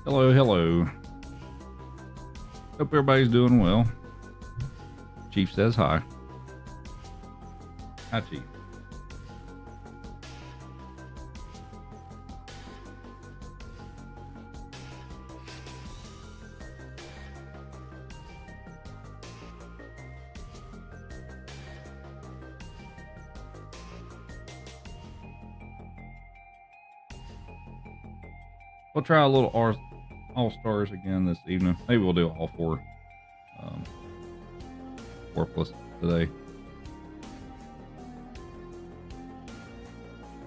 Hello, hello. Hope everybody's doing well. Chief says hi. Hi, Chief. We'll try a little All-Stars again this evening. Maybe we'll do all four. 4 plus today.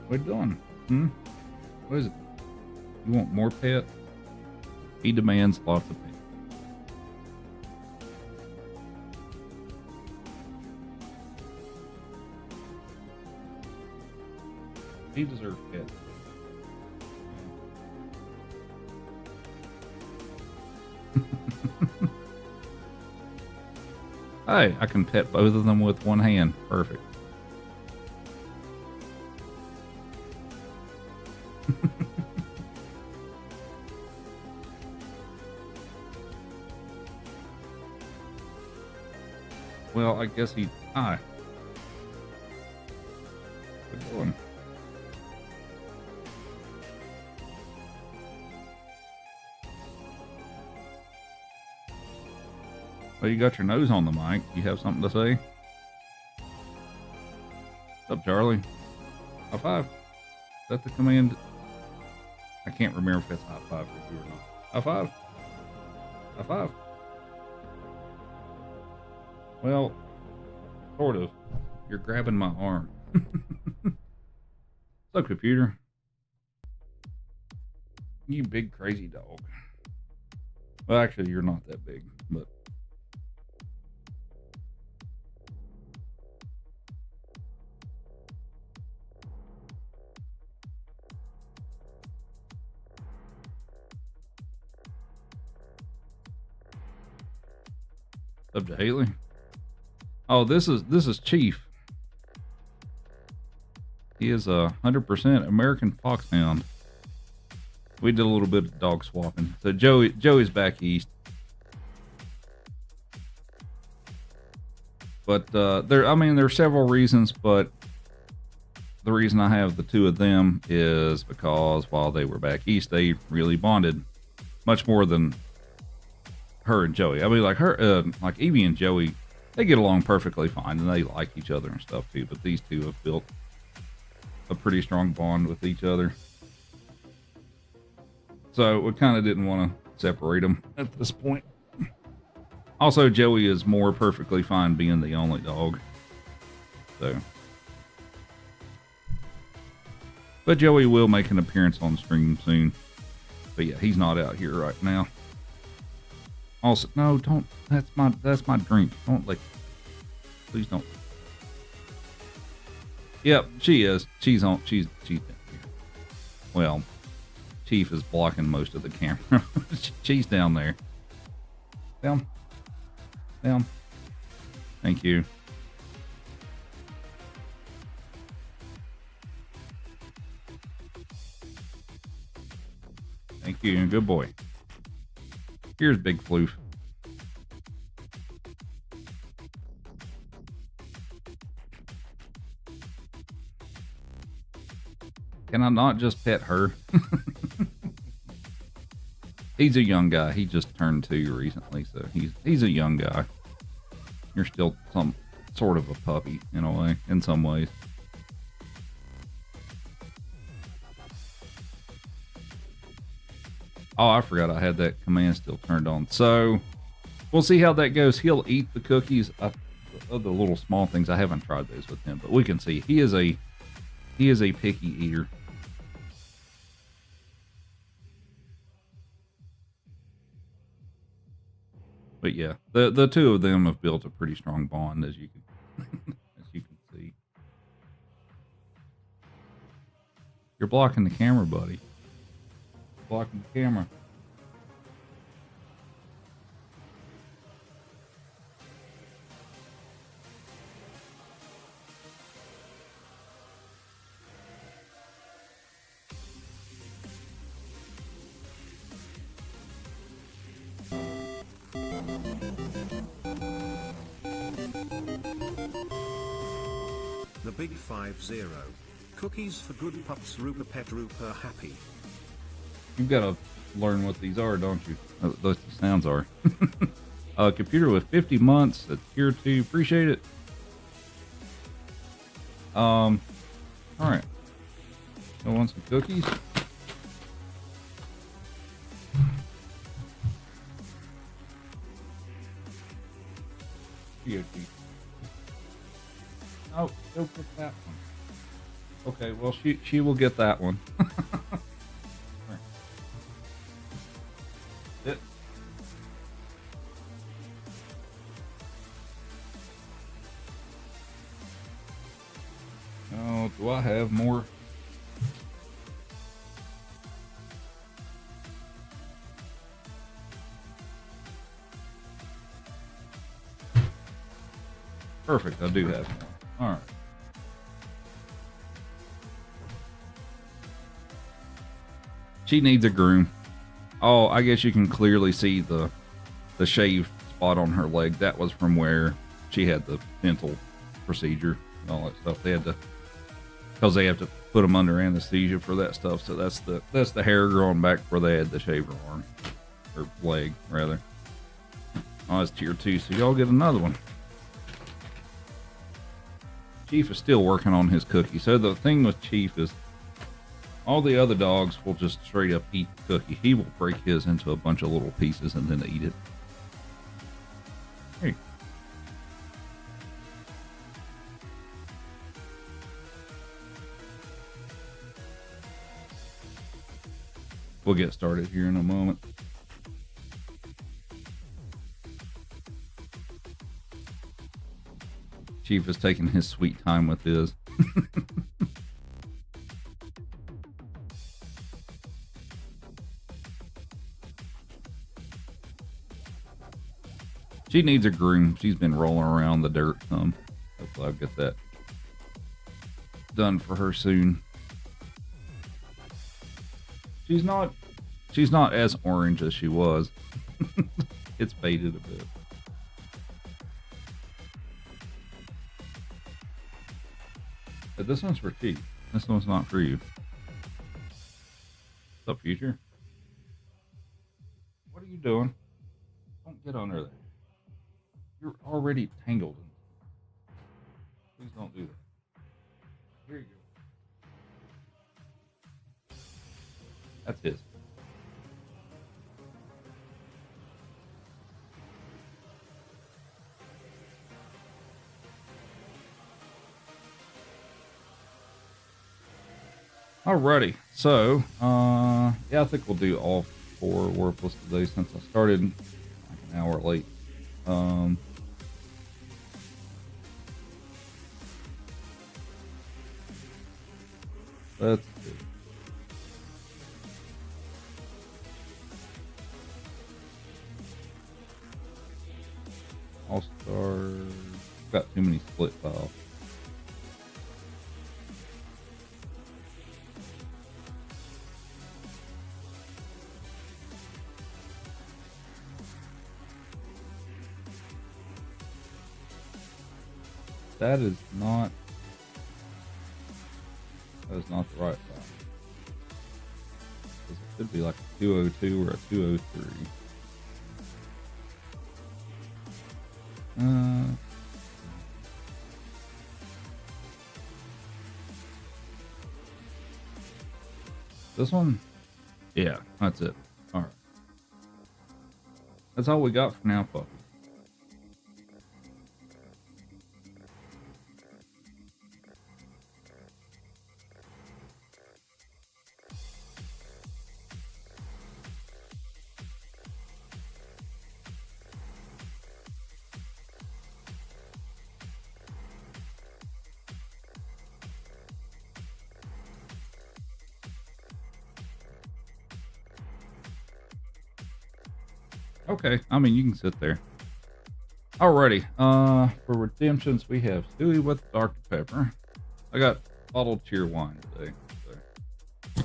What are you doing? What is it? You want more pet? He demands lots of pet. He deserves pet. Hey, I can pet both of them with one hand. Perfect. Well, I guess he... Hi. Good going. Well, you got your nose on the mic. You have something to say? What's up, Charlie? High five. Is that the command? I can't remember if that's high five for you or not. High five. High five. Well, sort of. You're grabbing my arm. What's up, computer? You big crazy dog. Well, actually, you're not that big, but... Up to Haley. Oh, this is Chief. He is 100% American Foxhound. We did a little bit of dog swapping. So Joey's back east. But there are several reasons, but the reason I have the two of them is because while they were back east, they really bonded much more than her and Joey. I mean, like Evie and Joey, they get along perfectly fine and they like each other and stuff too. But these two have built a pretty strong bond with each other. So we kind of didn't want to separate them at this point. Also, Joey is more perfectly fine being the only dog. So, but Joey will make an appearance on stream soon. But yeah, he's not out here right now. Also, no, don't. That's my drink. Don't please don't. Yep, she is. She's down here. Well, Chief is blocking most of the camera. She's down there. Down. Thank you. Thank you. Good boy. Here's Big Floof. Can I not just pet her? He's a young guy. He just turned 2 recently, so he's a young guy. You're still some sort of a puppy in a way, in some ways. Oh, I forgot I had that command still turned on. So we'll see how that goes. He'll eat the cookies. The little small things, I haven't tried those with him, but we can see he is a picky eater. But yeah, the two of them have built a pretty strong bond, as you can as you can see. You're blocking the camera, buddy. Blocking the camera. The Big 50. Cookies for good pups. Rupa pet Rupa happy. You've got to learn what these are, don't you? Those sounds are. A computer with 50 months. That's tier 2. Appreciate it. All right. I want some cookies. Oh, she'll get that one. Okay, well she will get that one. Right. Sit. Oh, do I have more? Perfect, I do have more. All right. She needs a groom. Oh, I guess you can clearly see the shave spot on her leg. That was from where she had the dental procedure and all that stuff. They had to, because they have to put them under anesthesia for that stuff. So that's the hair growing back where they had the shaver arm or leg rather. Oh, it's tier 2, so y'all get another one. Chief is still working on his cookie. So the thing with Chief is all the other dogs will just straight up eat the cookie. He will break his into a bunch of little pieces and then eat it. Hey. We'll get started here in a moment. Chief is taking his sweet time with his. She needs a groom. She's been rolling around the dirt some. Hopefully I'll get that done for her soon. She's not as orange as she was. It's faded a bit. But this one's for Chief. This one's not for you. What's up, Future? What are you doing? Don't get under there. You're already tangled. Please don't do that. Here you go. That's his. Alrighty, so yeah, I think we'll do all 4 worthless today since I started like an hour late. Let's see. All-Star, got too many split files. That is not the right file. Should be like a 202 or a 203. This one? Yeah, that's it. All right. That's all we got for now, puppy. Okay, I mean, you can sit there. Alrighty, for redemptions, we have Stewie with Dr. Pepper. I got bottled cheer wine today. So.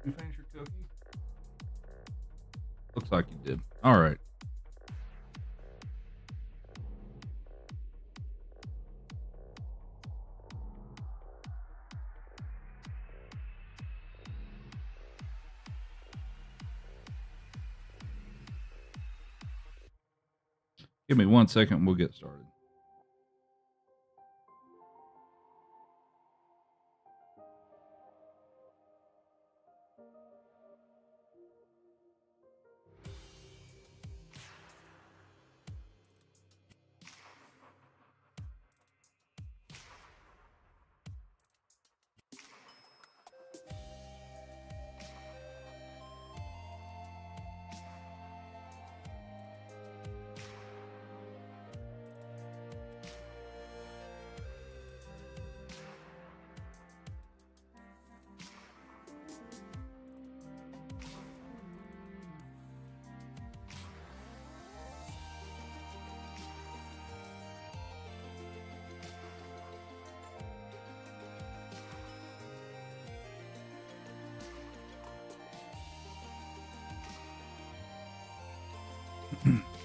You finish your cookie? Looks like you did. Alright. Give me 1 second and we'll get started.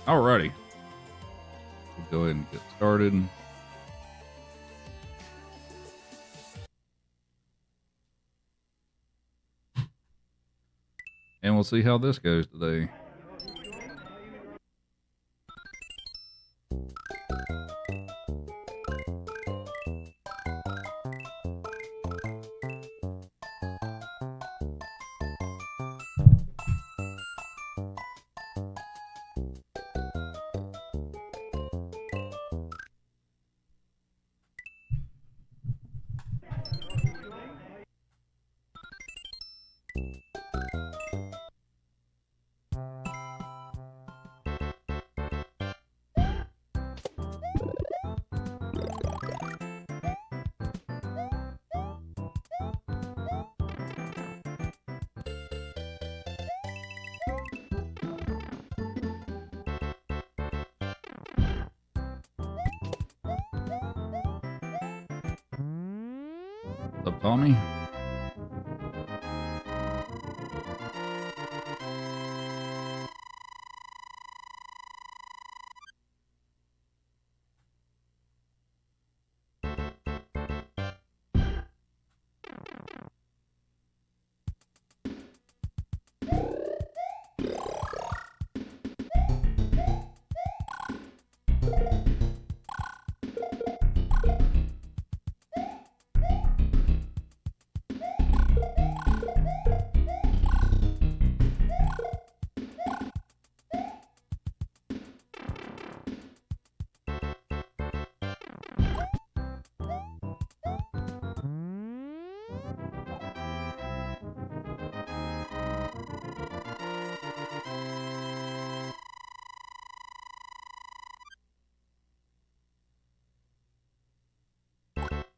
Alrighty. We'll go ahead and get started. And we'll see how this goes today. What's up, Tommy?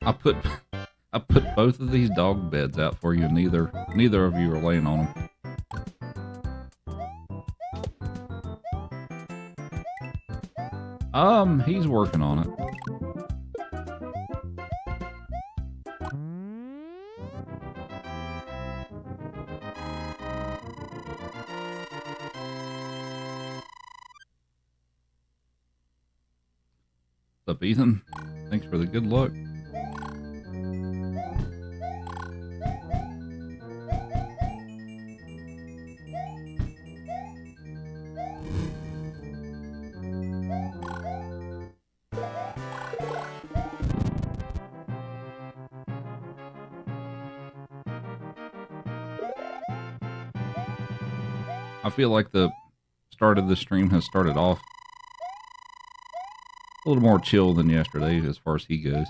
I put both of these dog beds out for you. Neither of you are laying on them. He's working on it. What's up, Ethan? Thanks for the good luck. I feel like the start of the stream has started off a little more chill than yesterday as far as he goes.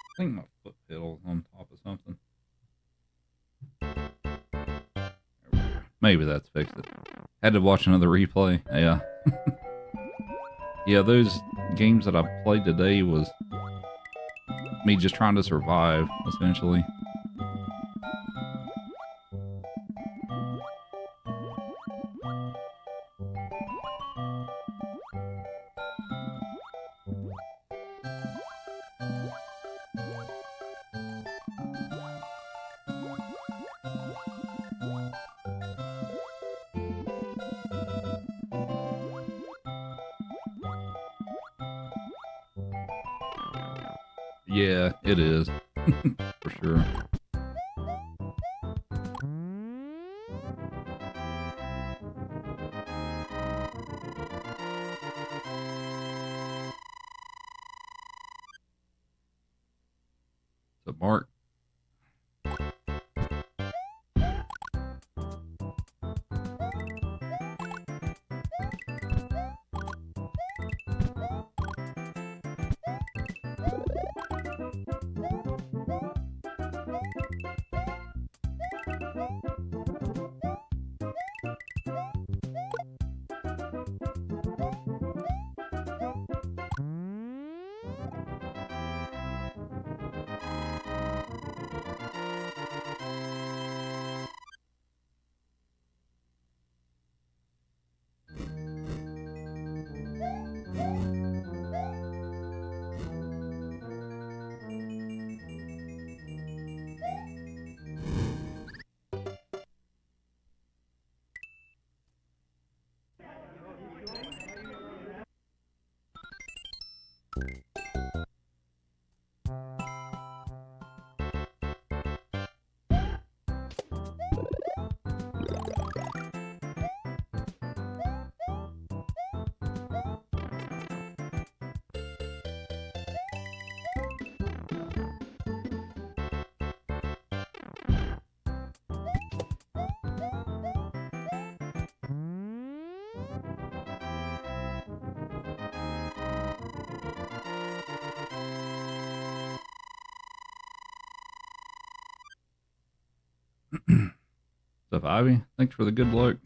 I think my foot pedal's on top of something. Maybe that's fixed it. Had to watch another replay. Yeah. Yeah, those games that I played today was me just trying to survive, essentially. Yeah, it is. For sure. So, Mark. What's up, Ivy? Thanks for the good luck.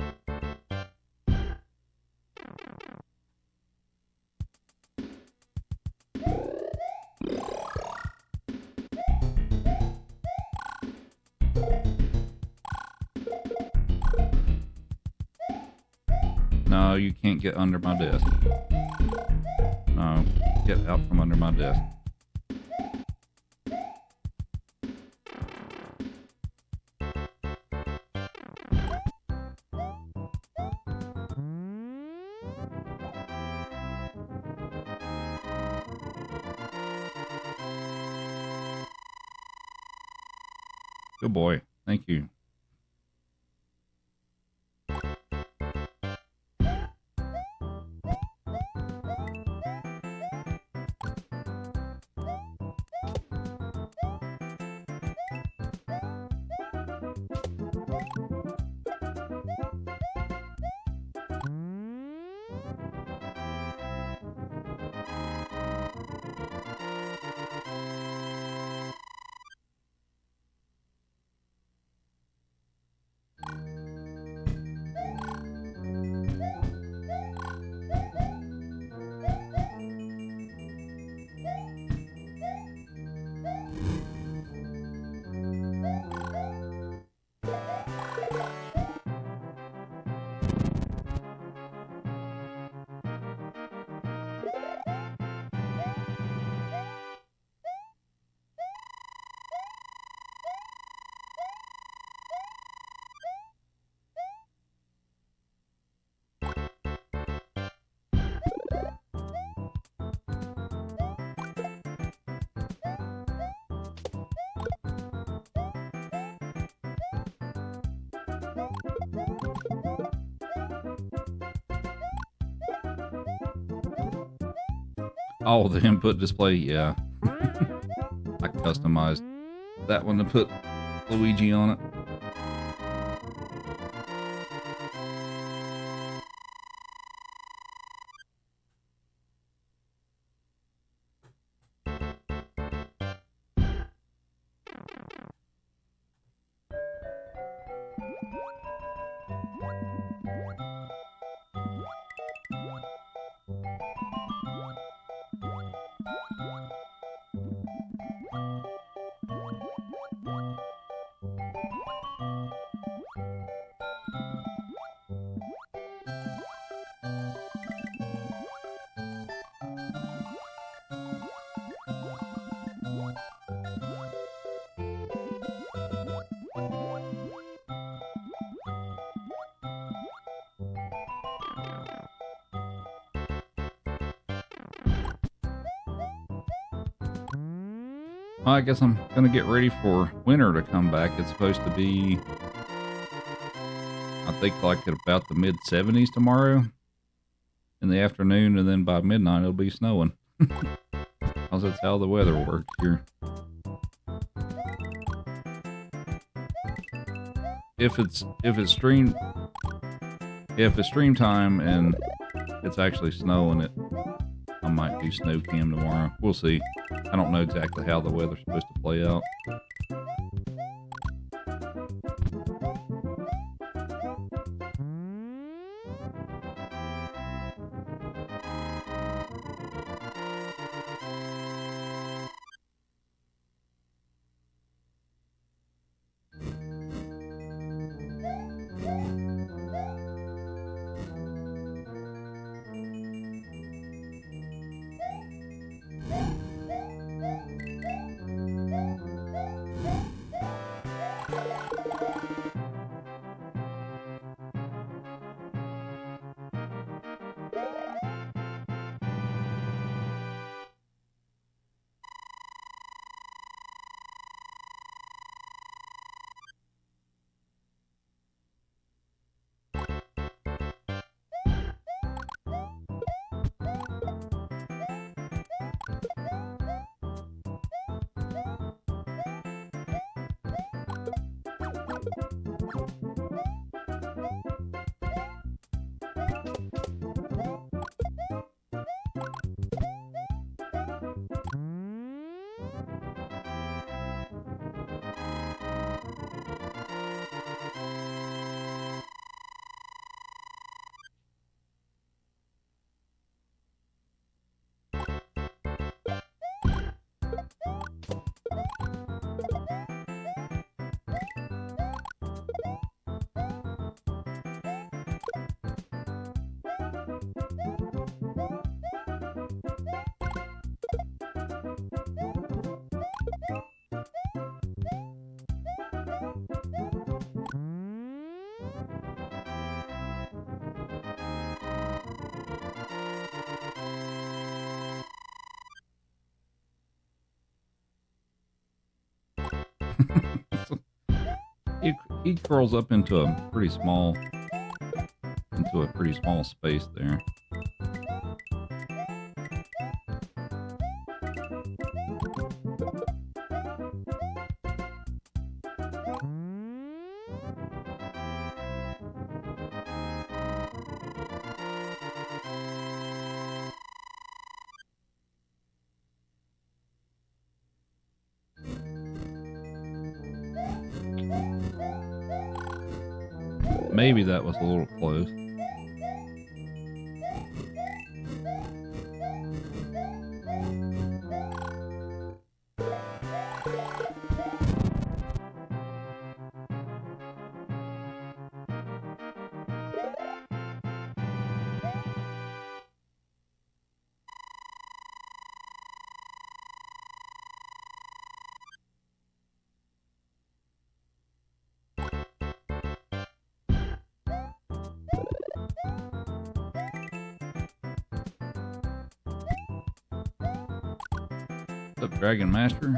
No, you can't get under my desk. No, get out from under my desk. Good boy. Thank you. Oh, the input display, yeah. I customized that one to put Luigi on it. Well, I guess I'm gonna get ready for winter to come back. It's supposed to be, I think, like at about the mid 70s tomorrow in the afternoon, and then by midnight it'll be snowing. Because that's how the weather works here. If it's stream time and it's actually snowing, I might do snow cam tomorrow. We'll see. I don't know exactly how the weather's supposed to play out. He curls up into a pretty small space there. Maybe that was a little close. What's up, Dragon Master?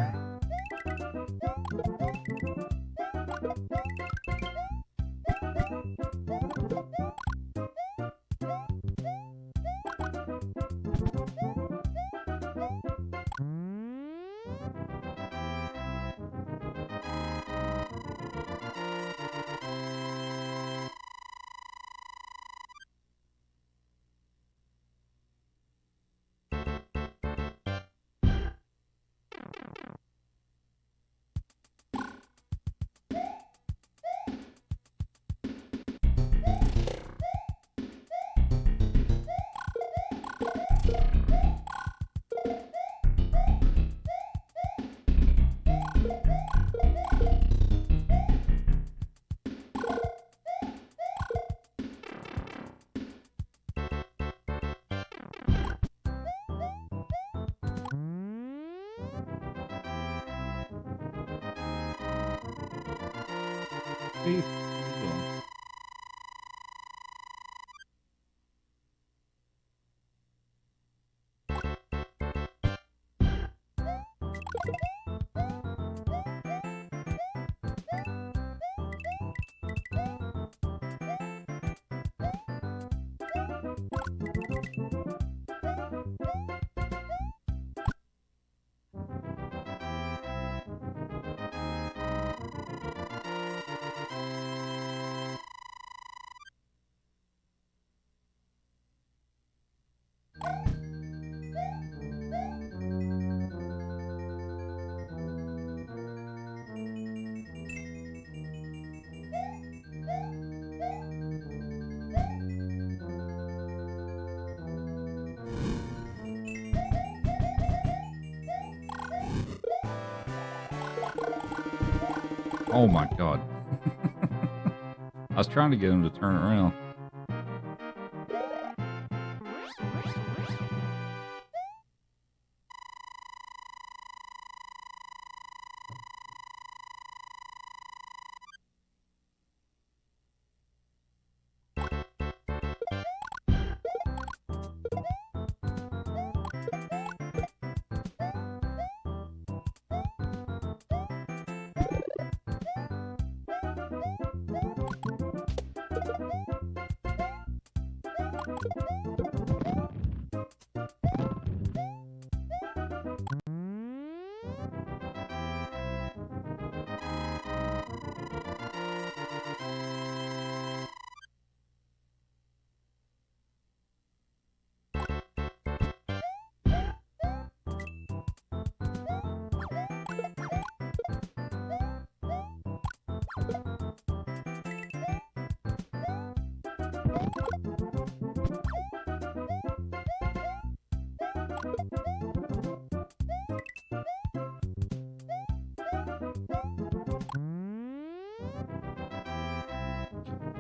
Chief, how you doing? Oh my god. I was trying to get him to turn around.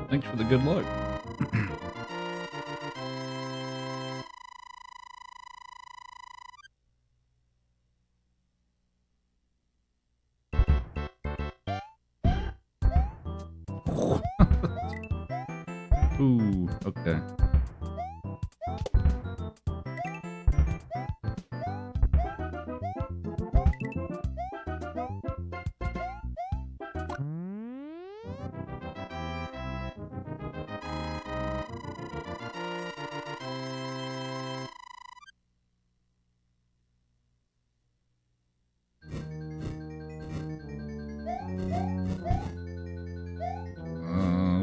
Thanks for the good luck. Ooh, okay.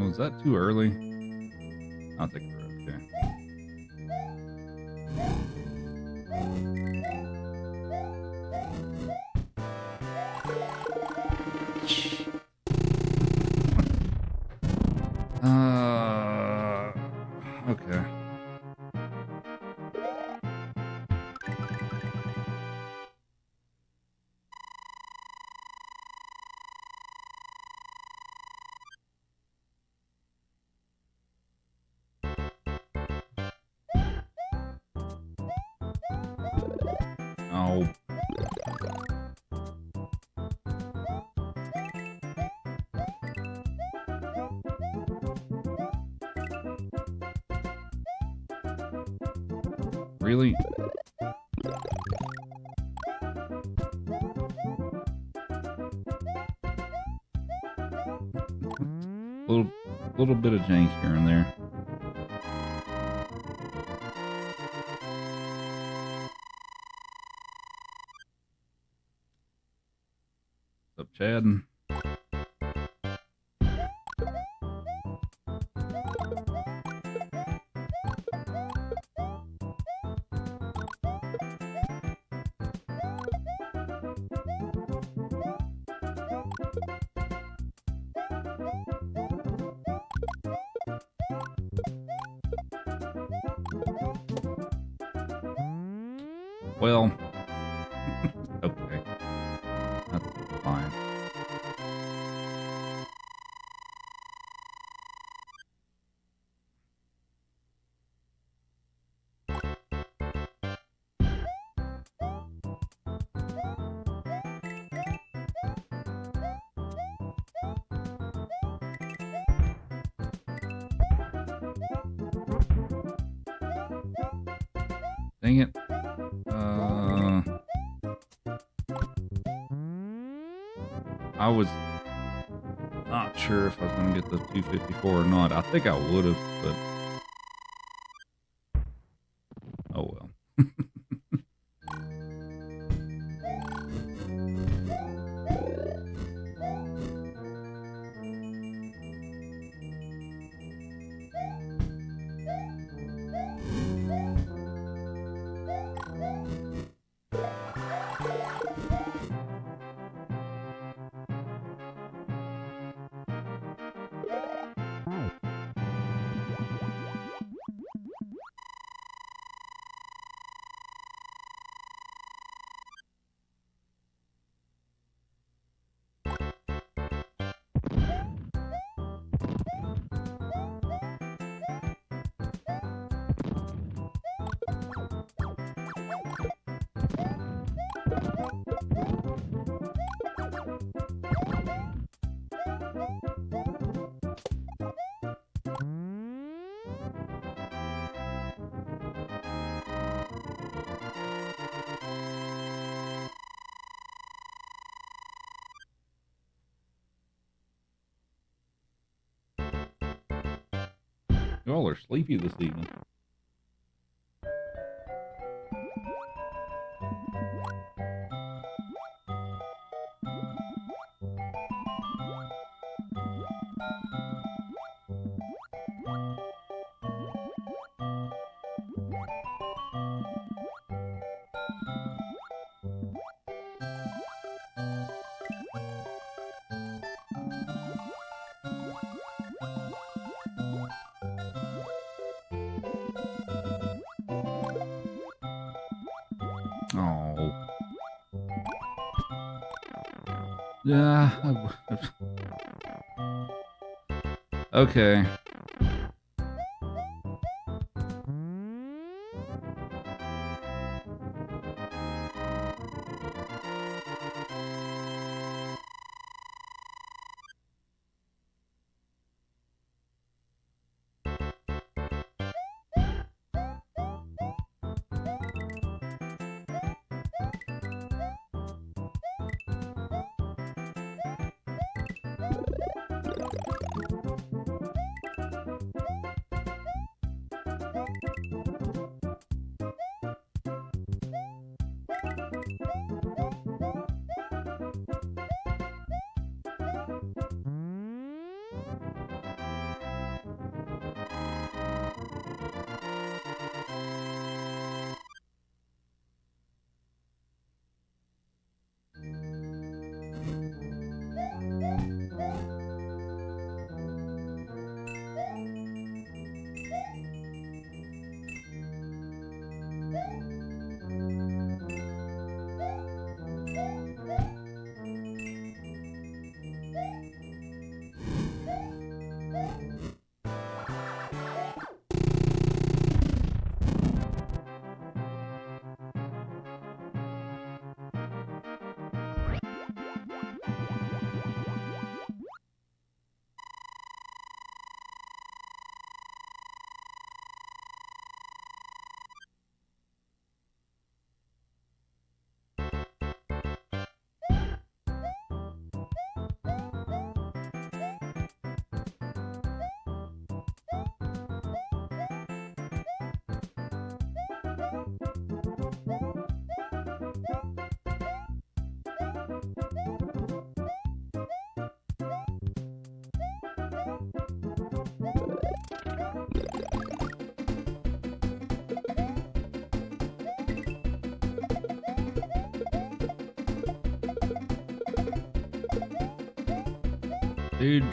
Was that too early? I think we're okay. Okay. Oh. Really? Little bit of jank here and there. What's up, Chad? Well, okay. That's fine. Dang it. I was not sure if I was going to get the 254 or not. I think I would have, but oh well. Y'all are sleepy this evening. Oh. Yeah. Okay. Dude.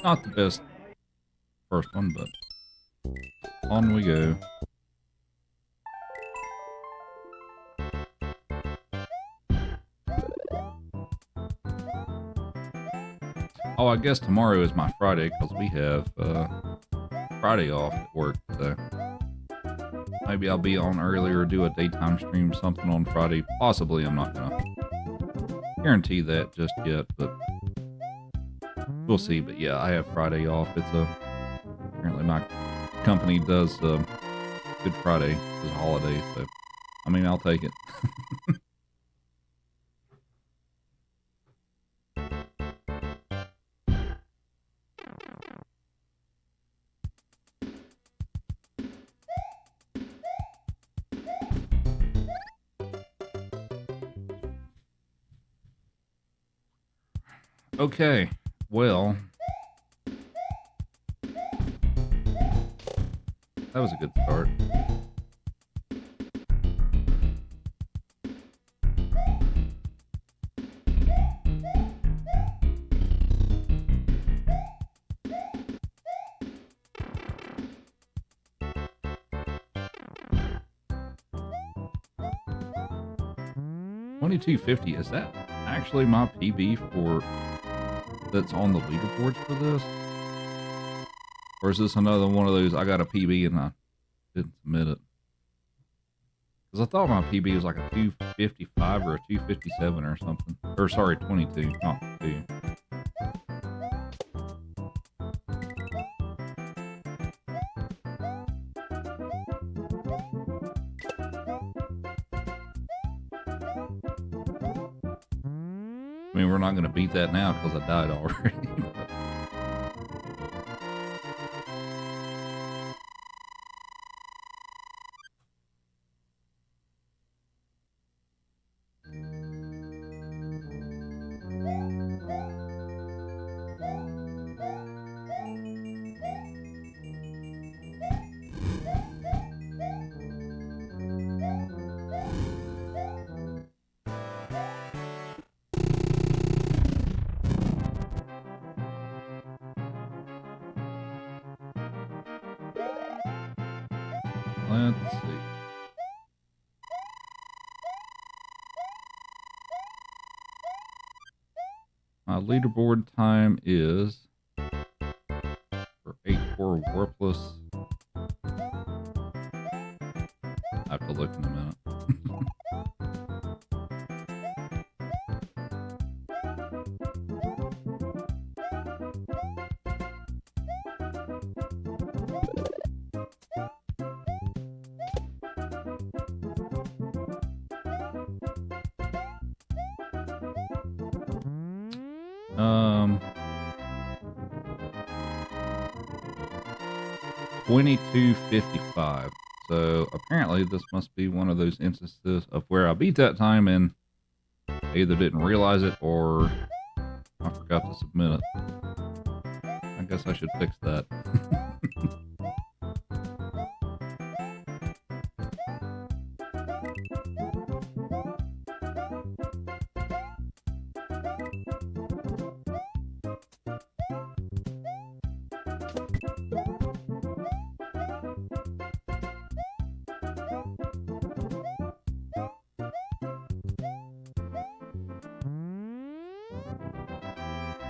Not the best first one, but on we go. Oh, I guess tomorrow is my Friday because we have Friday off at work. So maybe I'll be on earlier, do a daytime stream, something on Friday. Possibly, I'm not gonna guarantee that just yet, but we'll see. But yeah, I have Friday off. It's apparently my company does Good Friday is a holiday, so I mean I'll take it. Okay, well, that was a good start. $22.50, is that actually my PB for that's on the leaderboards for this? Or is this another one of those, I got a PB and I didn't submit it? Because I thought my PB was like a 255 or a 257 or something. Or sorry, 22, not 2. I mean, we're not going to beat that now because I died already. But let's see. My leaderboard time is for 8-4 Warpless. I have to look in a minute. Um, 22.55. So apparently this must be one of those instances of where I beat that time and I either didn't realize it or I forgot to submit it. I guess I should fix that.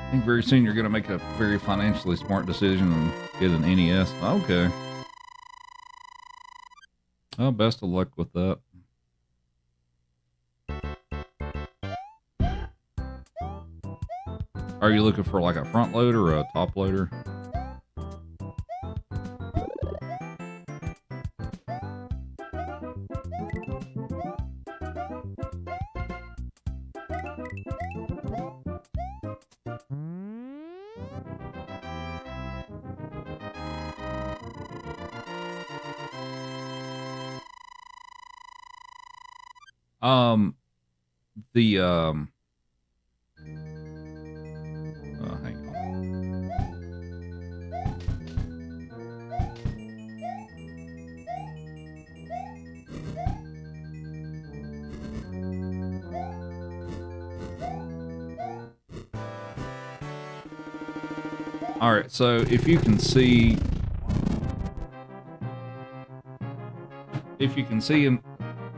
I think very soon you're going to make a very financially smart decision and get an NES. Okay. Well, best of luck with that. Are you looking for like a front loader or a top loader? Hang on. All right, so if you can see, in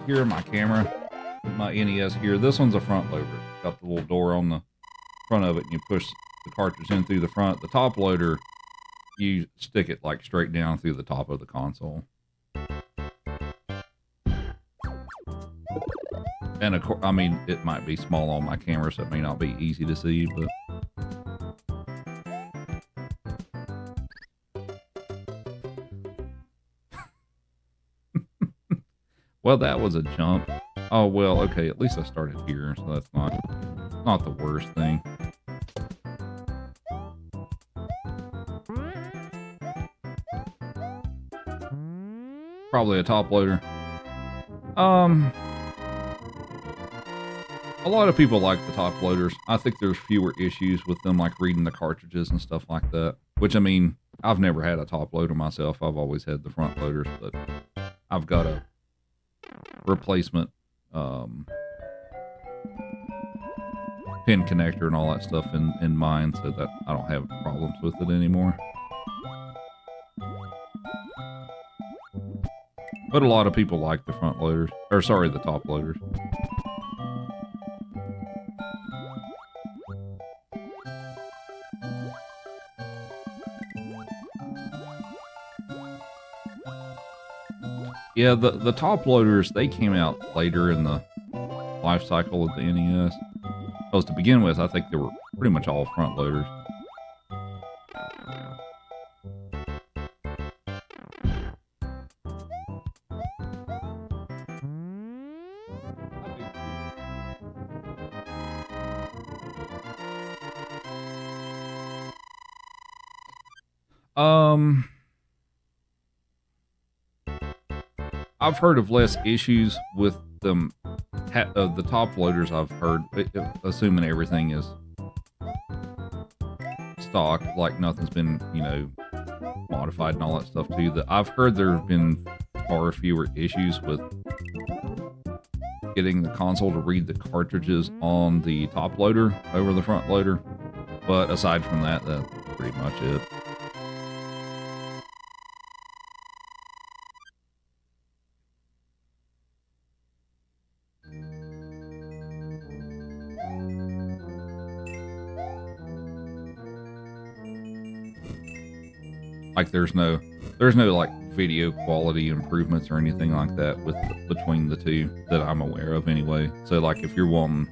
here in my camera, my NES here, this one's a front loader. Got the little door on the front of it, and you push the cartridge in through the front. The top loader, you stick it like straight down through the top of the console. And of course, I mean, it might be small on my camera, so it may not be easy to see, but well, that was a jump. Oh well, okay, at least I started here, so that's not the worst thing. Probably a top loader. A lot of people like the top loaders. I think there's fewer issues with them, like reading the cartridges and stuff like that. Which, I mean, I've never had a top loader myself. I've always had the front loaders, but I've got a replacement pin connector and all that stuff in mine, so that I don't have problems with it anymore. But a lot of people like the front loaders, or sorry, the top loaders. Yeah, the top loaders, they came out later in the life cycle of the NES. Because to begin with, I think they were pretty much all front loaders. I've heard of less issues with them. The top loaders I've heard, assuming everything is stock, like nothing's been, you know, modified and all that stuff too. That I've heard there have been far fewer issues with getting the console to read the cartridges on the top loader over the front loader. But aside from that, that's pretty much it. Like there's no like video quality improvements or anything like that between the two that I'm aware of anyway. So like if you're wanting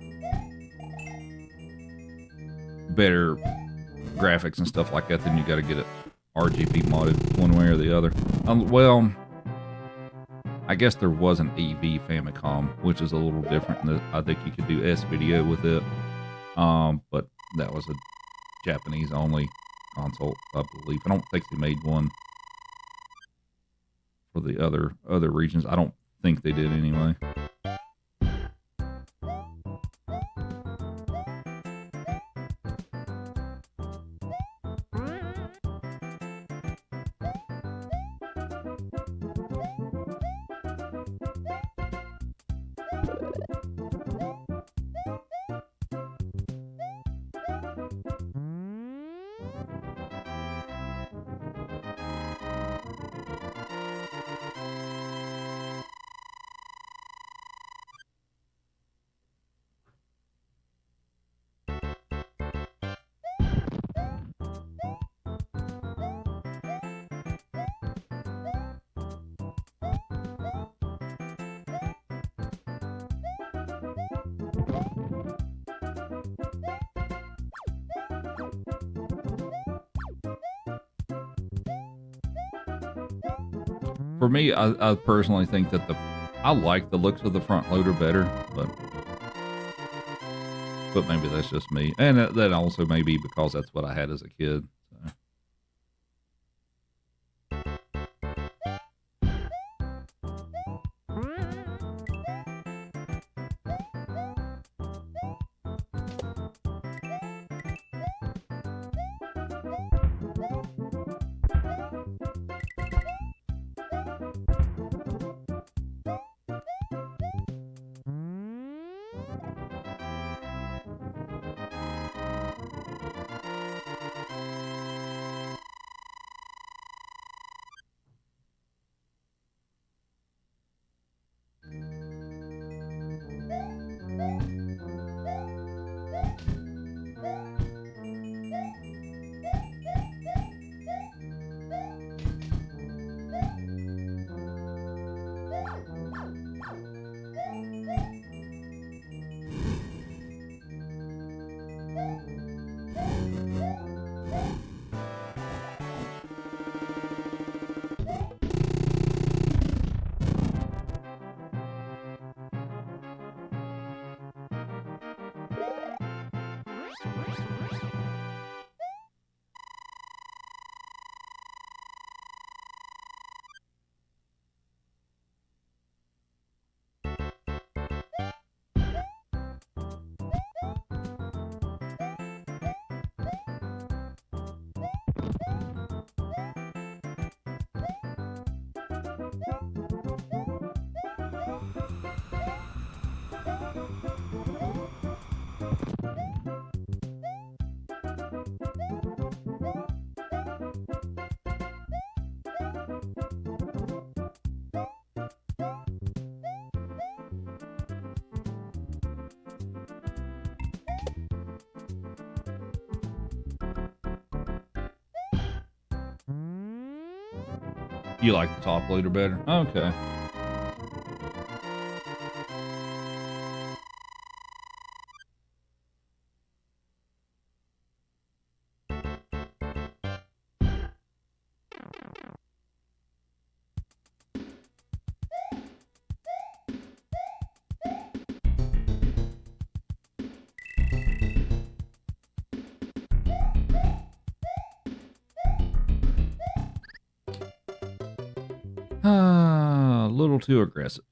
better graphics and stuff like that, then you got to get it RGB modded one way or the other. Well, I guess there was an EV Famicom, which is a little different. I think you could do S-video with it, but that was a Japanese only console, I believe. I don't think they made one for the other regions. I don't think they did anyway. For me, I personally think that I like the looks of the front loader better, but maybe that's just me, and that also may be because that's what I had as a kid. So. You like the top loader better? Okay. A little too aggressive.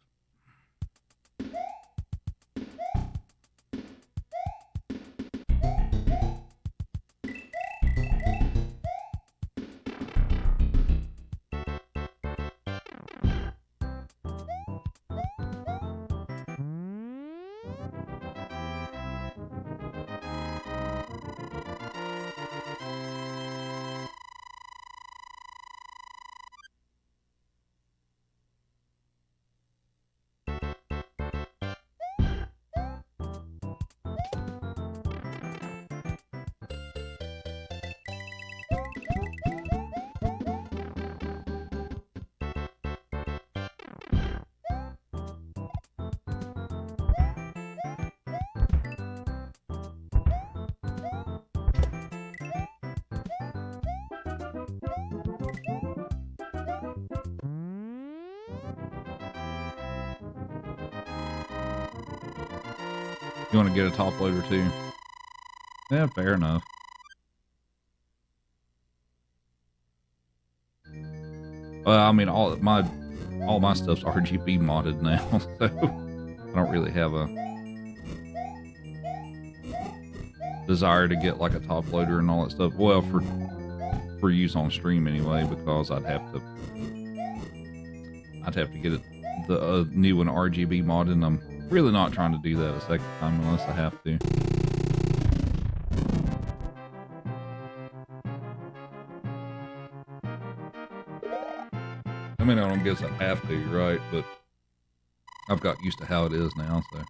You want to get a top loader too? Yeah, fair enough. Well, I mean, all my stuff's RGB modded now, so I don't really have a desire to get like a top loader and all that stuff. Well, for use on stream anyway, because I'd have to get it the new one RGB modded, and I'm really not trying to do that a second time unless I have to. I mean, I don't guess I have to, right? But I've got used to how it is now, so.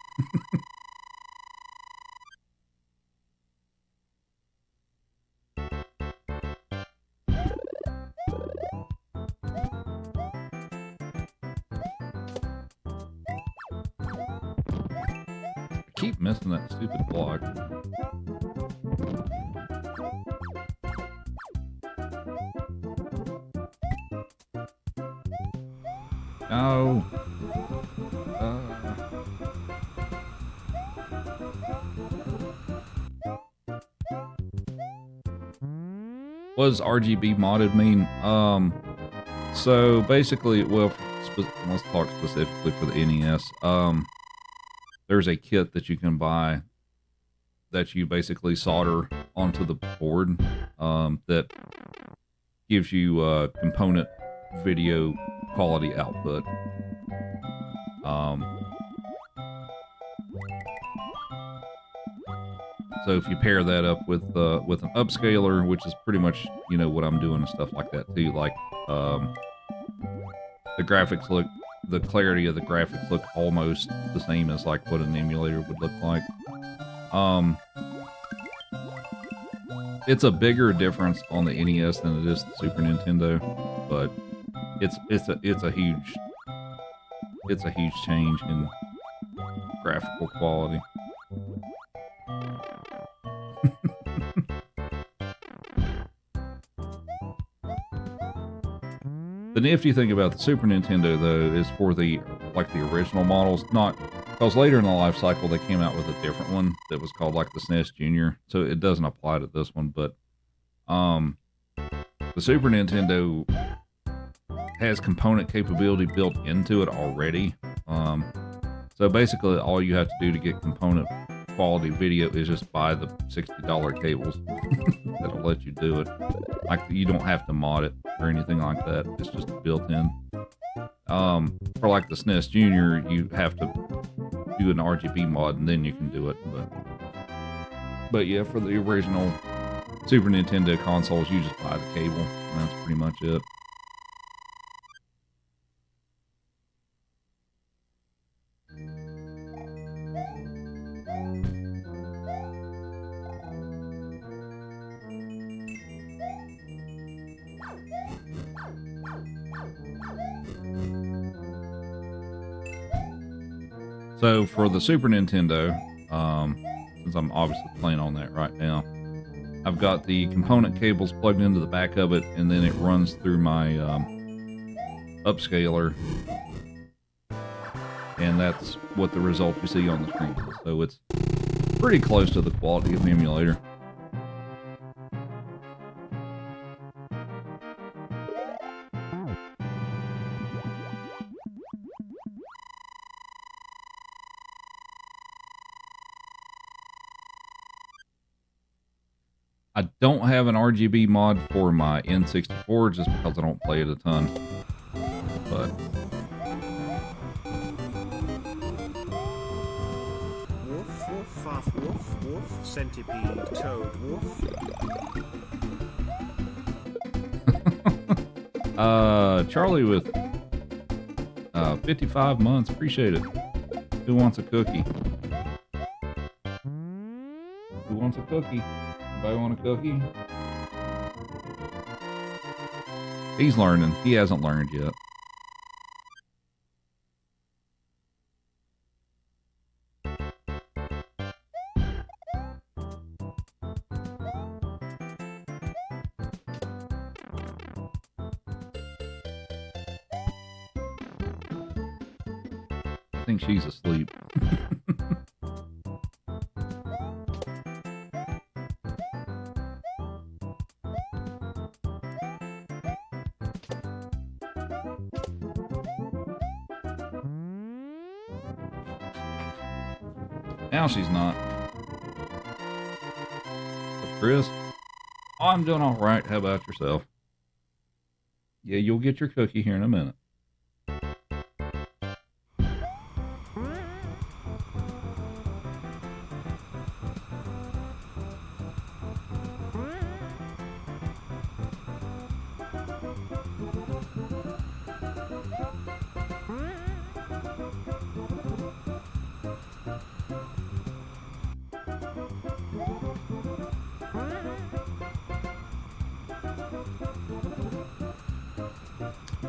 I keep missing that stupid block. No. What does RGB modded mean? So basically, well, let's talk specifically for the NES. There's a kit that you can buy that you basically solder onto the board that gives you component video quality output. So if you pair that up with an upscaler, which is pretty much, you know, what I'm doing and stuff like that too, like the graphics look, the clarity of the graphics look almost the same as like what an emulator would look like. It's a bigger difference on the NES than it is the Super Nintendo, but it's a huge change in graphical quality. The nifty thing about the Super Nintendo, though, is for the original models, not Because later in the life cycle, they came out with a different one that was called like the SNES Junior. So it doesn't apply to this one, but the Super Nintendo has component capability built into it already. So basically, all you have to do to get component quality video is just buy the $60 cables. That'll let you do it. Like, you don't have to mod it or anything like that. It's just built in. For like the SNES Junior, you have to do an RGB mod and then you can do it. But yeah, for the original Super Nintendo consoles, you just buy the cable, and that's pretty much it. So for the Super Nintendo, since I'm obviously playing on that right now, I've got the component cables plugged into the back of it, and then it runs through my upscaler, and that's what the result you see on the screen is. So it's pretty close to the quality of the emulator. I don't have an RGB mod for my N64 just because I don't play it a ton. But Woof, woof, fuff, woof, woof, centipede, toad, woof. Charlie with 55 months, appreciate it. Who wants a cookie? Who wants a cookie? Anybody want a cookie? He's learning. He hasn't learned yet. I think she's asleep. Now she's not. But Chris? Oh, I'm doing all right. How about yourself? Yeah, you'll get your cookie here in a minute.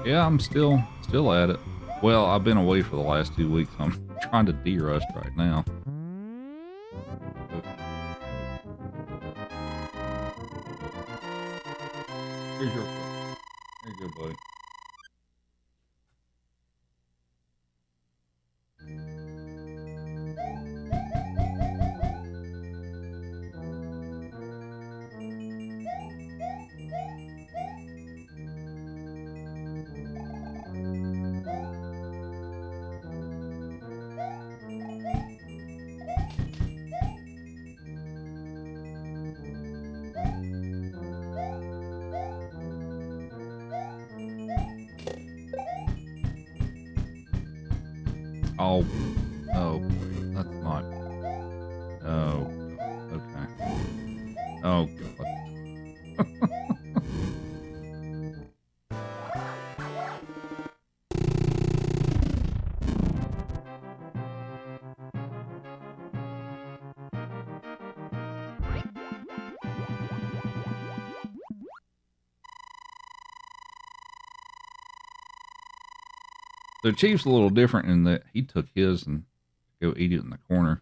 Yeah, I'm still at it. Well, I've been away for the last 2 weeks. I'm trying to de-rust right now. Here's your foot. There you go, buddy. Oh, oh boy, that's not. Oh, okay. Oh god. So Chief's a little different in that he took his and go eat it in the corner.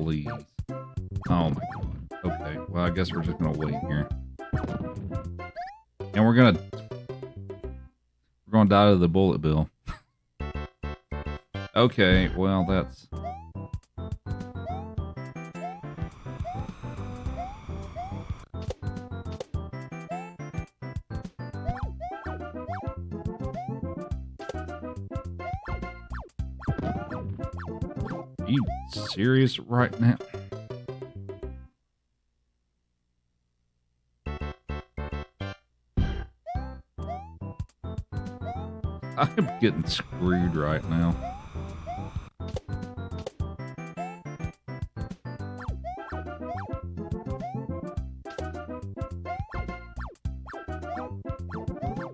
please. Oh my god. Okay, well, I guess we're just gonna wait here. And we're gonna die to the bullet bill. Okay, well, that's... Are you serious right now? I'm getting screwed right now.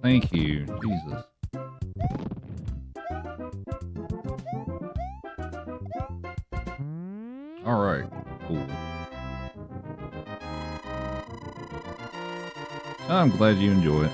Thank you, Jesus. All right, cool. I'm glad you enjoy it.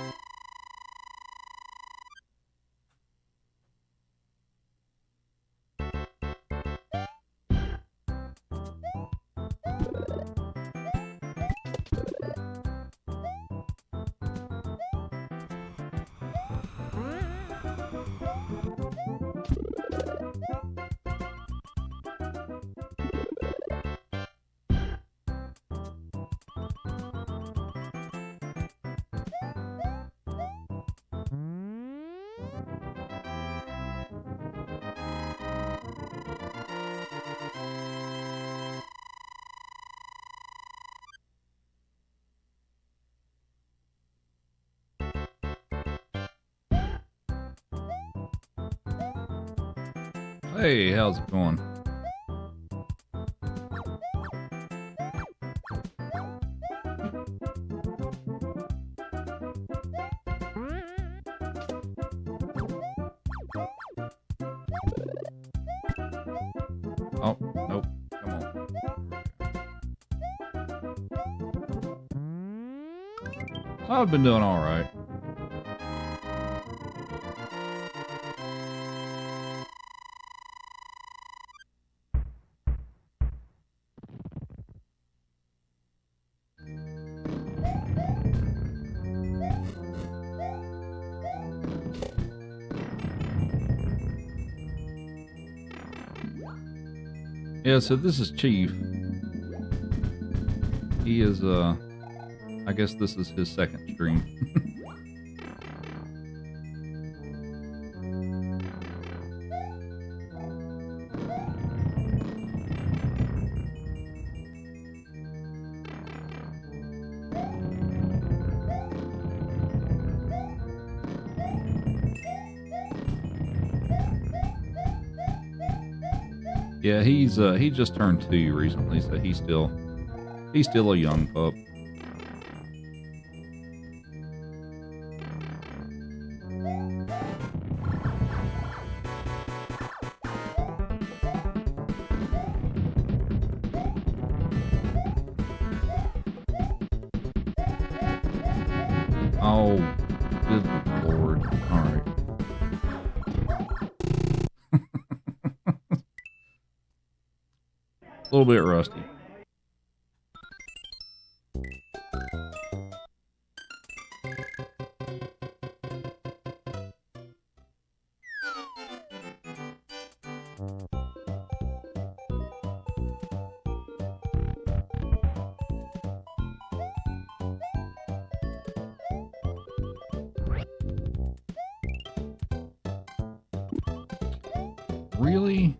Hey, how's it going? Oh, nope. Come on. I've been doing all right. Yeah, so this is Chief. He is, I guess this is his second stream. Yeah, he just turned 2 recently, so he's still a young pup. Oh, good Lord. All right. A little bit rusty. Really?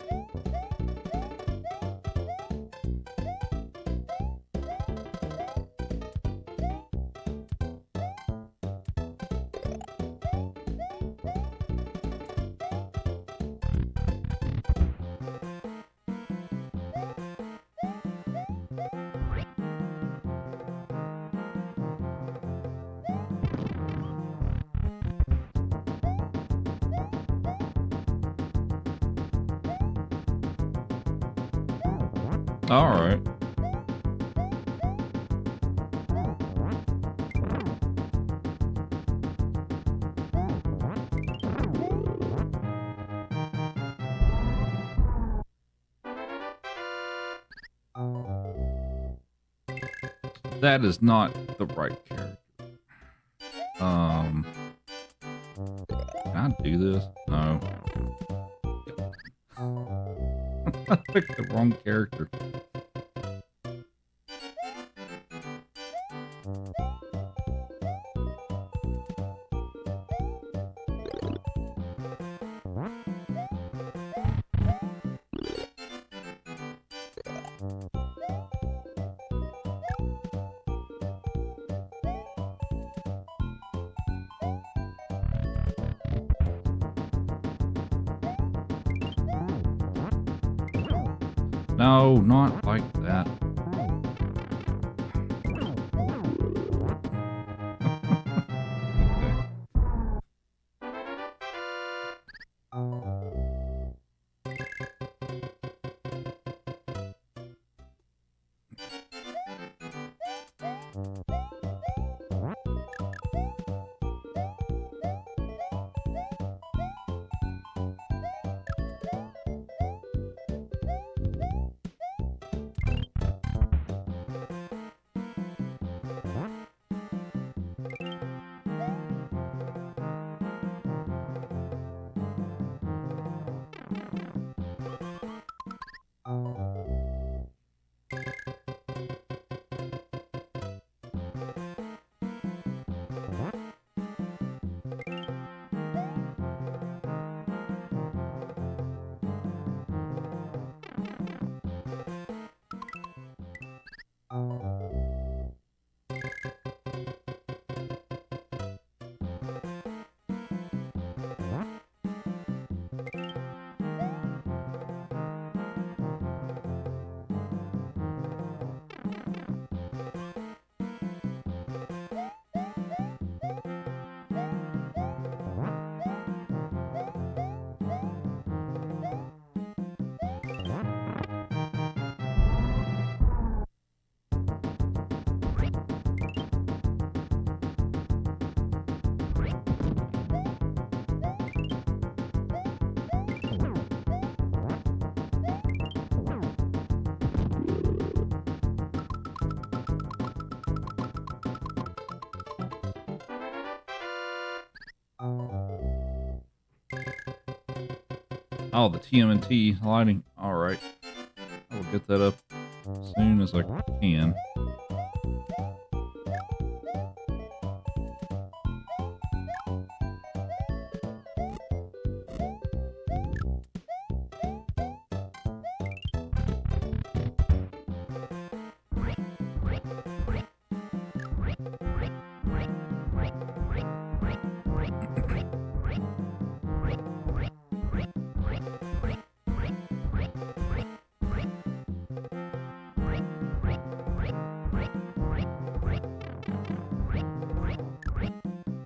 All right. That is not the right character. Can I do this? No. I picked the wrong character. No, not like that. Oh, the TMNT lighting. All right. I will get that up as soon as I can.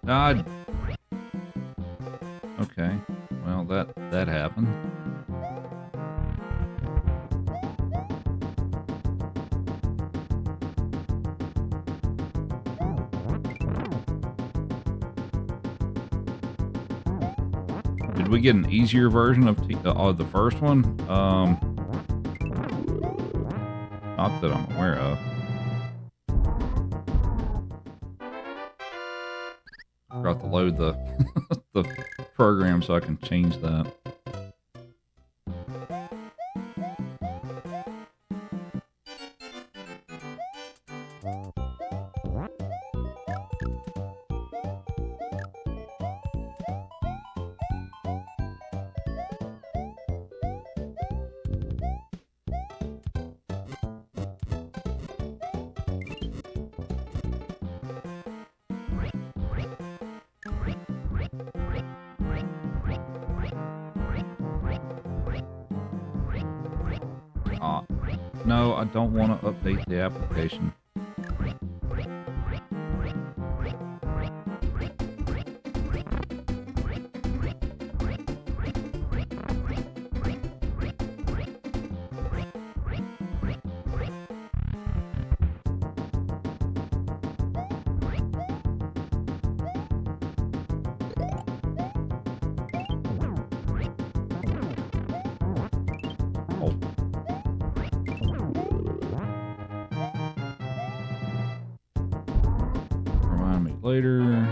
God. Okay. Well, that happened. Did we get an easier version of the first one? Not that I'm aware of. Forgot to load the the program so I can change that. No, I don't want to update the application. later.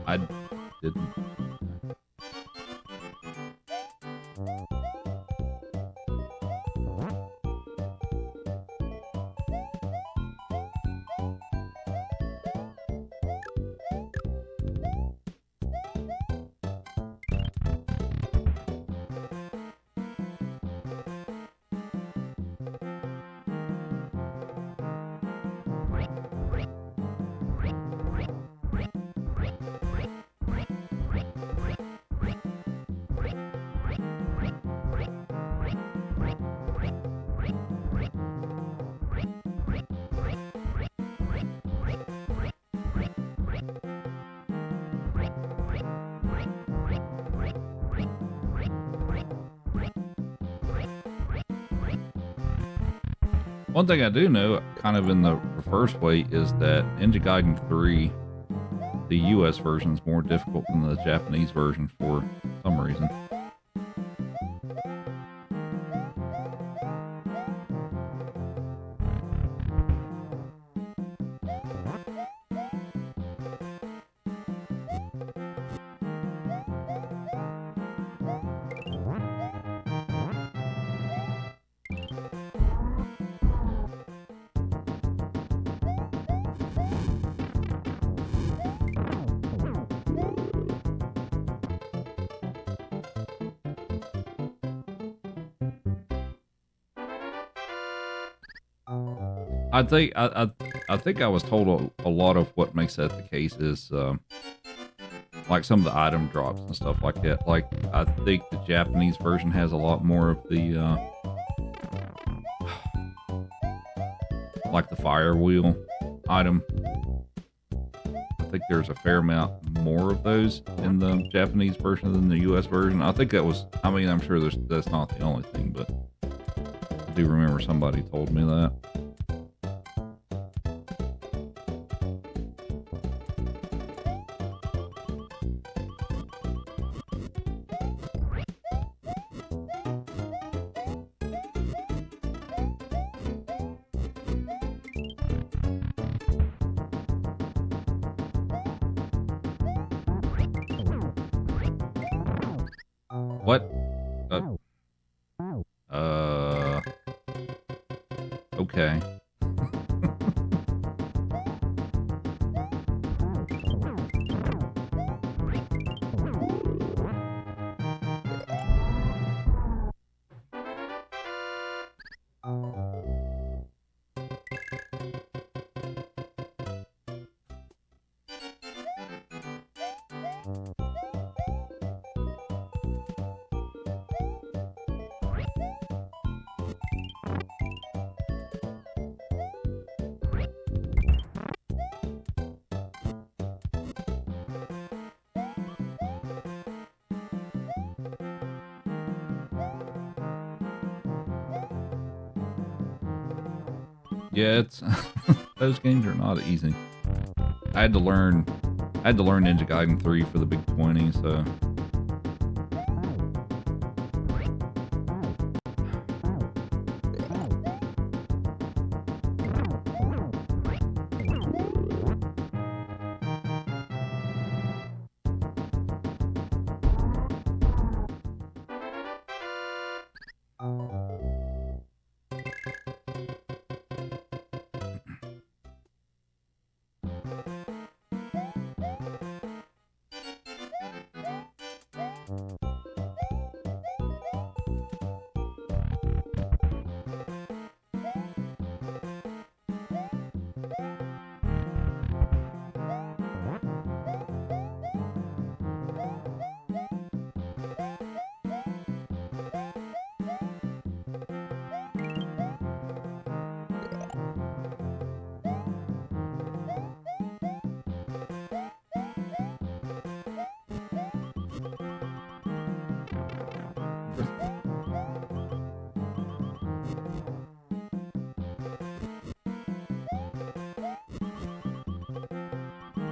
I didn't. One thing I do know, kind of in the reverse way, is that Ninja Gaiden 3, the US version, is more difficult than the Japanese version for some reason. I think I was told a lot of what makes that the case is like some of the item drops and stuff like that. Like I think the Japanese version has a lot more of the like the fire wheel item. I think there's a fair amount more of those in the Japanese version than the US version. I think that was, I mean, I'm sure that's not the only thing, but I do remember somebody told me that. What? Okay. Yeah, it's those games are not easy. I had to learn Ninja Gaiden 3 for the big 20, so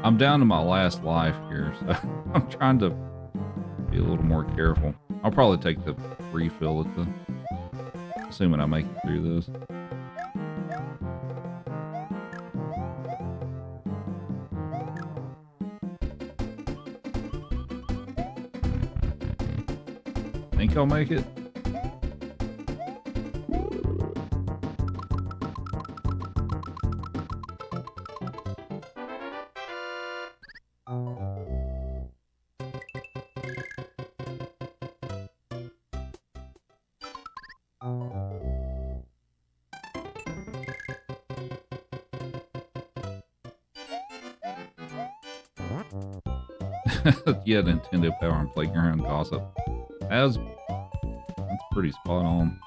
I'm down to my last life here, so I'm trying to be a little more careful. I'll probably take the refill at the, assuming I make it through this. Think I'll make it? Yeah, Nintendo Power and Playground Gossip. That's pretty spot on.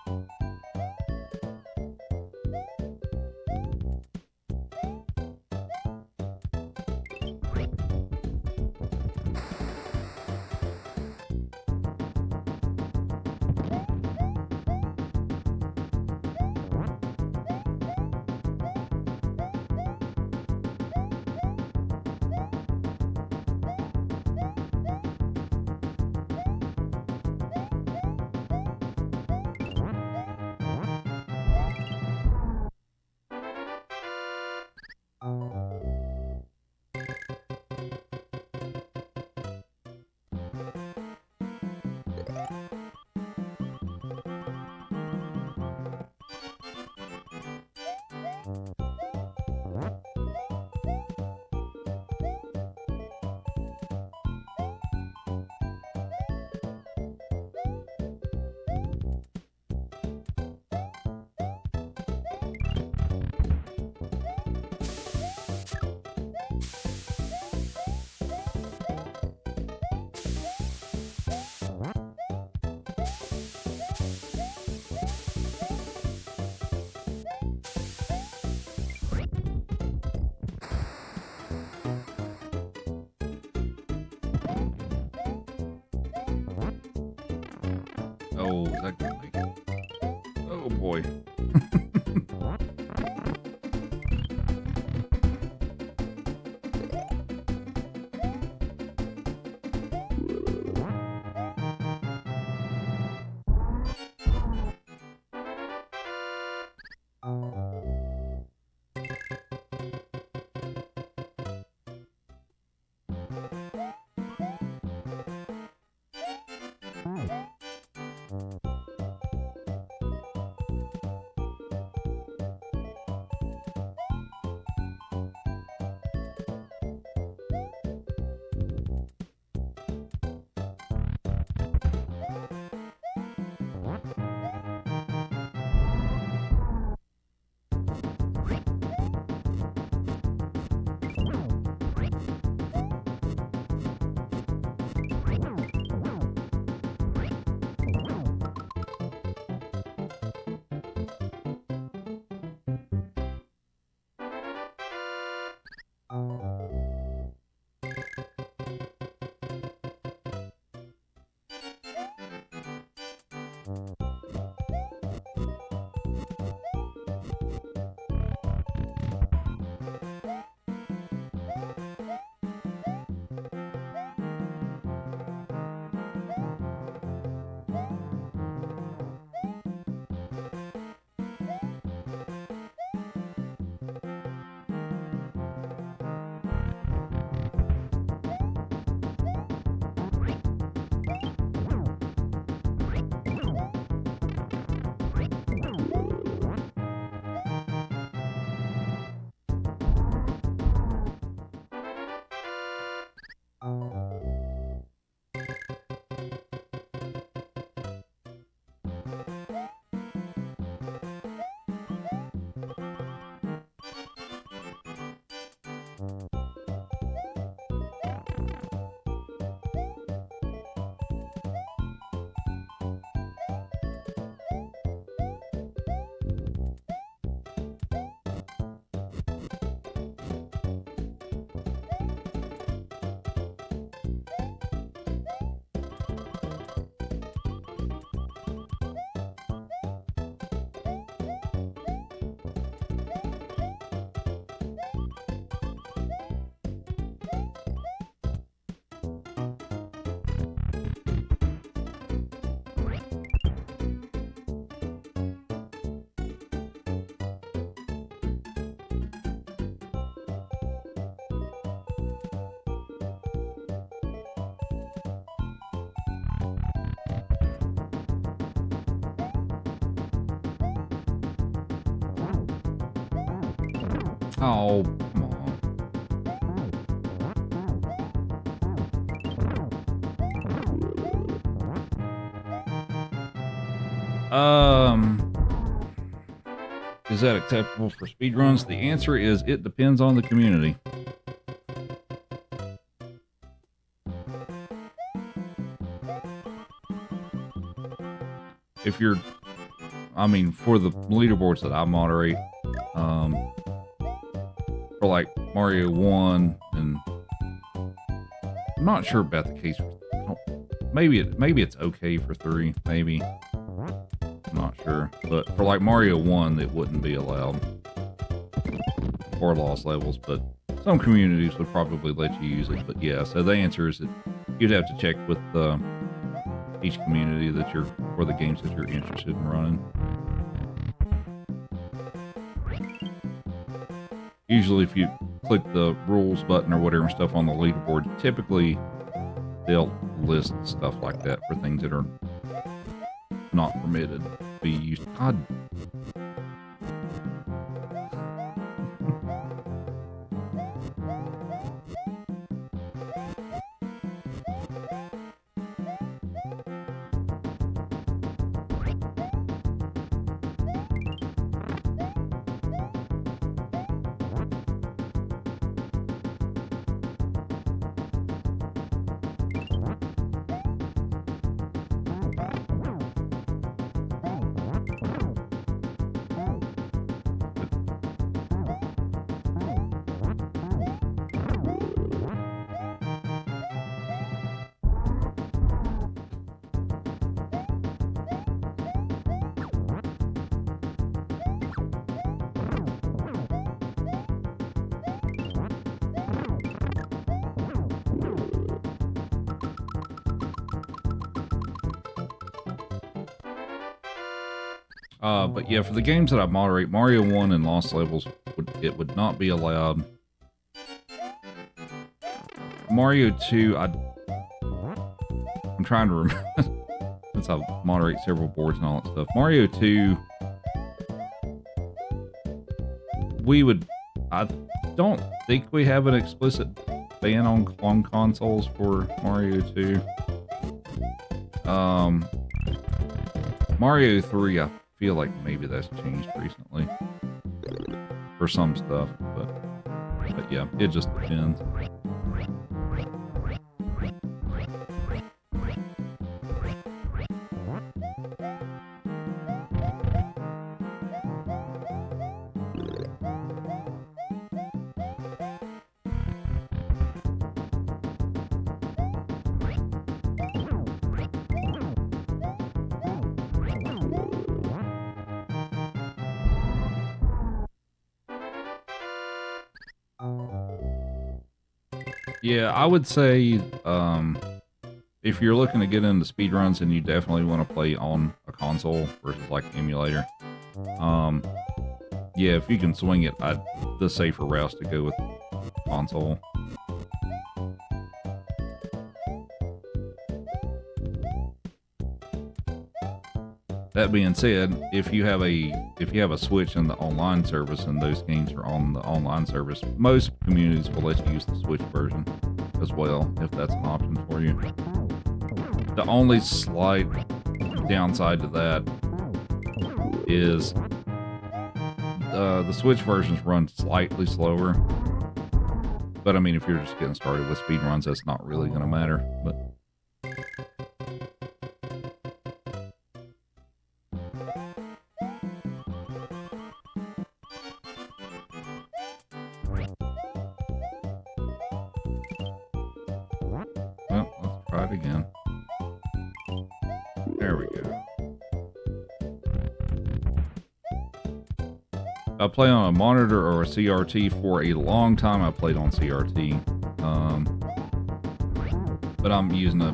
Oh, is that gonna make it? Oh boy. Oh, come on. Is that acceptable for speedruns? The answer is it depends on the community. If you're, I mean, for the leaderboards that I moderate, for like Mario 1, and I'm not sure about the case for, maybe it's okay for 3, maybe. I'm not sure, but for like Mario 1, it wouldn't be allowed, or lost levels, but some communities would probably let you use it. But yeah, so the answer is that you'd have to check with each community that you're, for the games that you're interested in running. Usually if you click the rules button or whatever stuff on the leaderboard, typically they'll list stuff like that for things that are not permitted to be used. God. But yeah, for the games that I moderate, Mario 1 and Lost Levels, would not be allowed. Mario 2, I'm trying to remember, since I moderate several boards and all that stuff. Mario 2, I don't think we have an explicit ban on consoles for Mario 2. Mario 3, I feel like maybe that's changed recently for some stuff, but yeah, it just depends. Yeah, I would say if you're looking to get into speedruns, and you definitely want to play on a console versus like emulator, yeah, if you can swing it, the safer route to go with console. That being said, if you have a Switch in the online service and those games are on the online service, most communities will let you use the Switch version as well, if that's an option for you. The only slight downside to that is the Switch versions run slightly slower. But I mean, if you're just getting started with speedruns, that's not really going to matter. But well, let's try it again. There we go. I play on a monitor or a CRT for a long time. I played on CRT, but I'm using a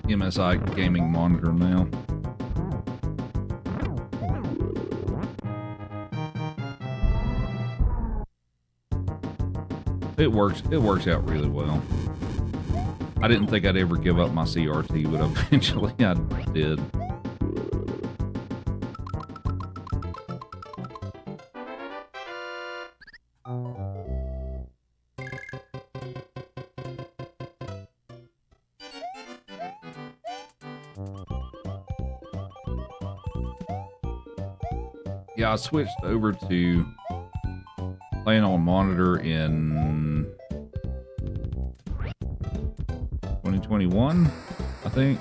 MSI gaming monitor now. It works out really well. I didn't think I'd ever give up my CRT, but eventually I did. Yeah, I switched over to playing on monitor in 2021, I think.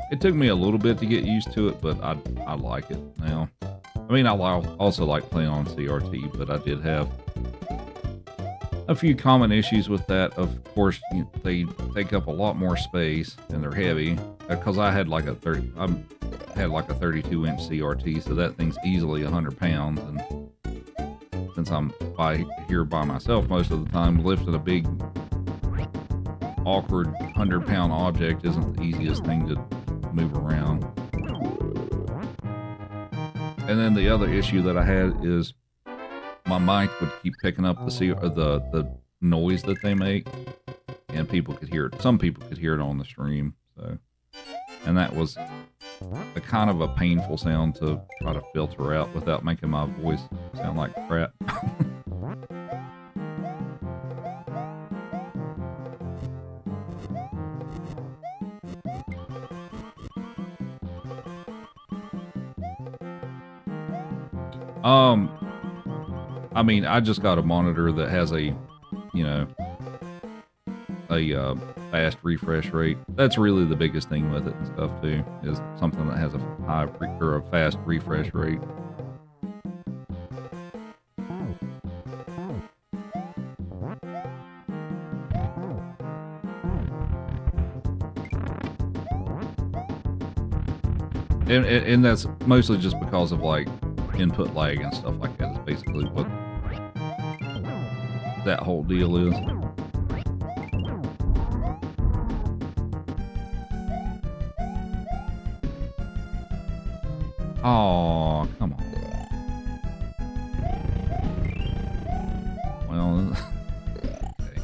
It took me a little bit to get used to it, but I like it now. I mean, I also like playing on CRT, but I did have a few common issues with that. Of course, they take up a lot more space and they're heavy. Because I had like a 32-inch CRT, so that thing's easily 100 pounds. And since I'm here by myself most of the time, lifting a big, awkward 100-pound object isn't the easiest thing to move around. And then the other issue that I had is my mic would keep picking up the noise that they make, and people could hear it. Some people could hear it on the stream. So, and that was a kind of a painful sound to try to filter out without making my voice sound like crap. I mean, I just got a monitor that has a fast refresh rate. That's really the biggest thing with it and stuff too, is something that has a fast refresh rate. And that's mostly just because of like input lag and stuff like that is basically what that whole deal is. Oh, come on. Well, okay.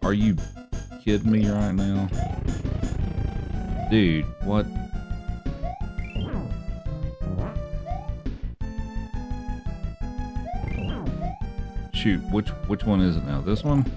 Are you kidding me right now? Dude, what? Shoot, which one is it now? This one?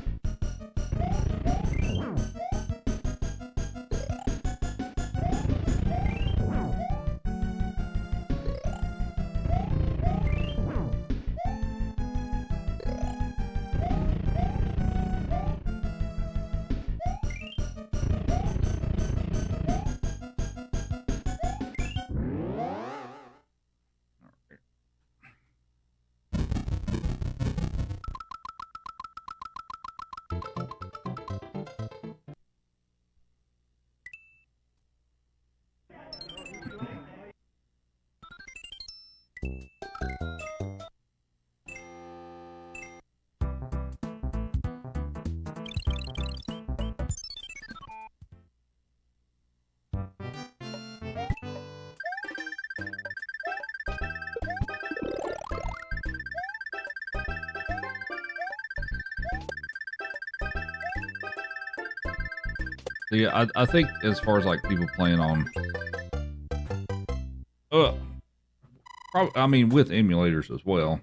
Yeah, I think as far as like people playing on, I mean with emulators as well,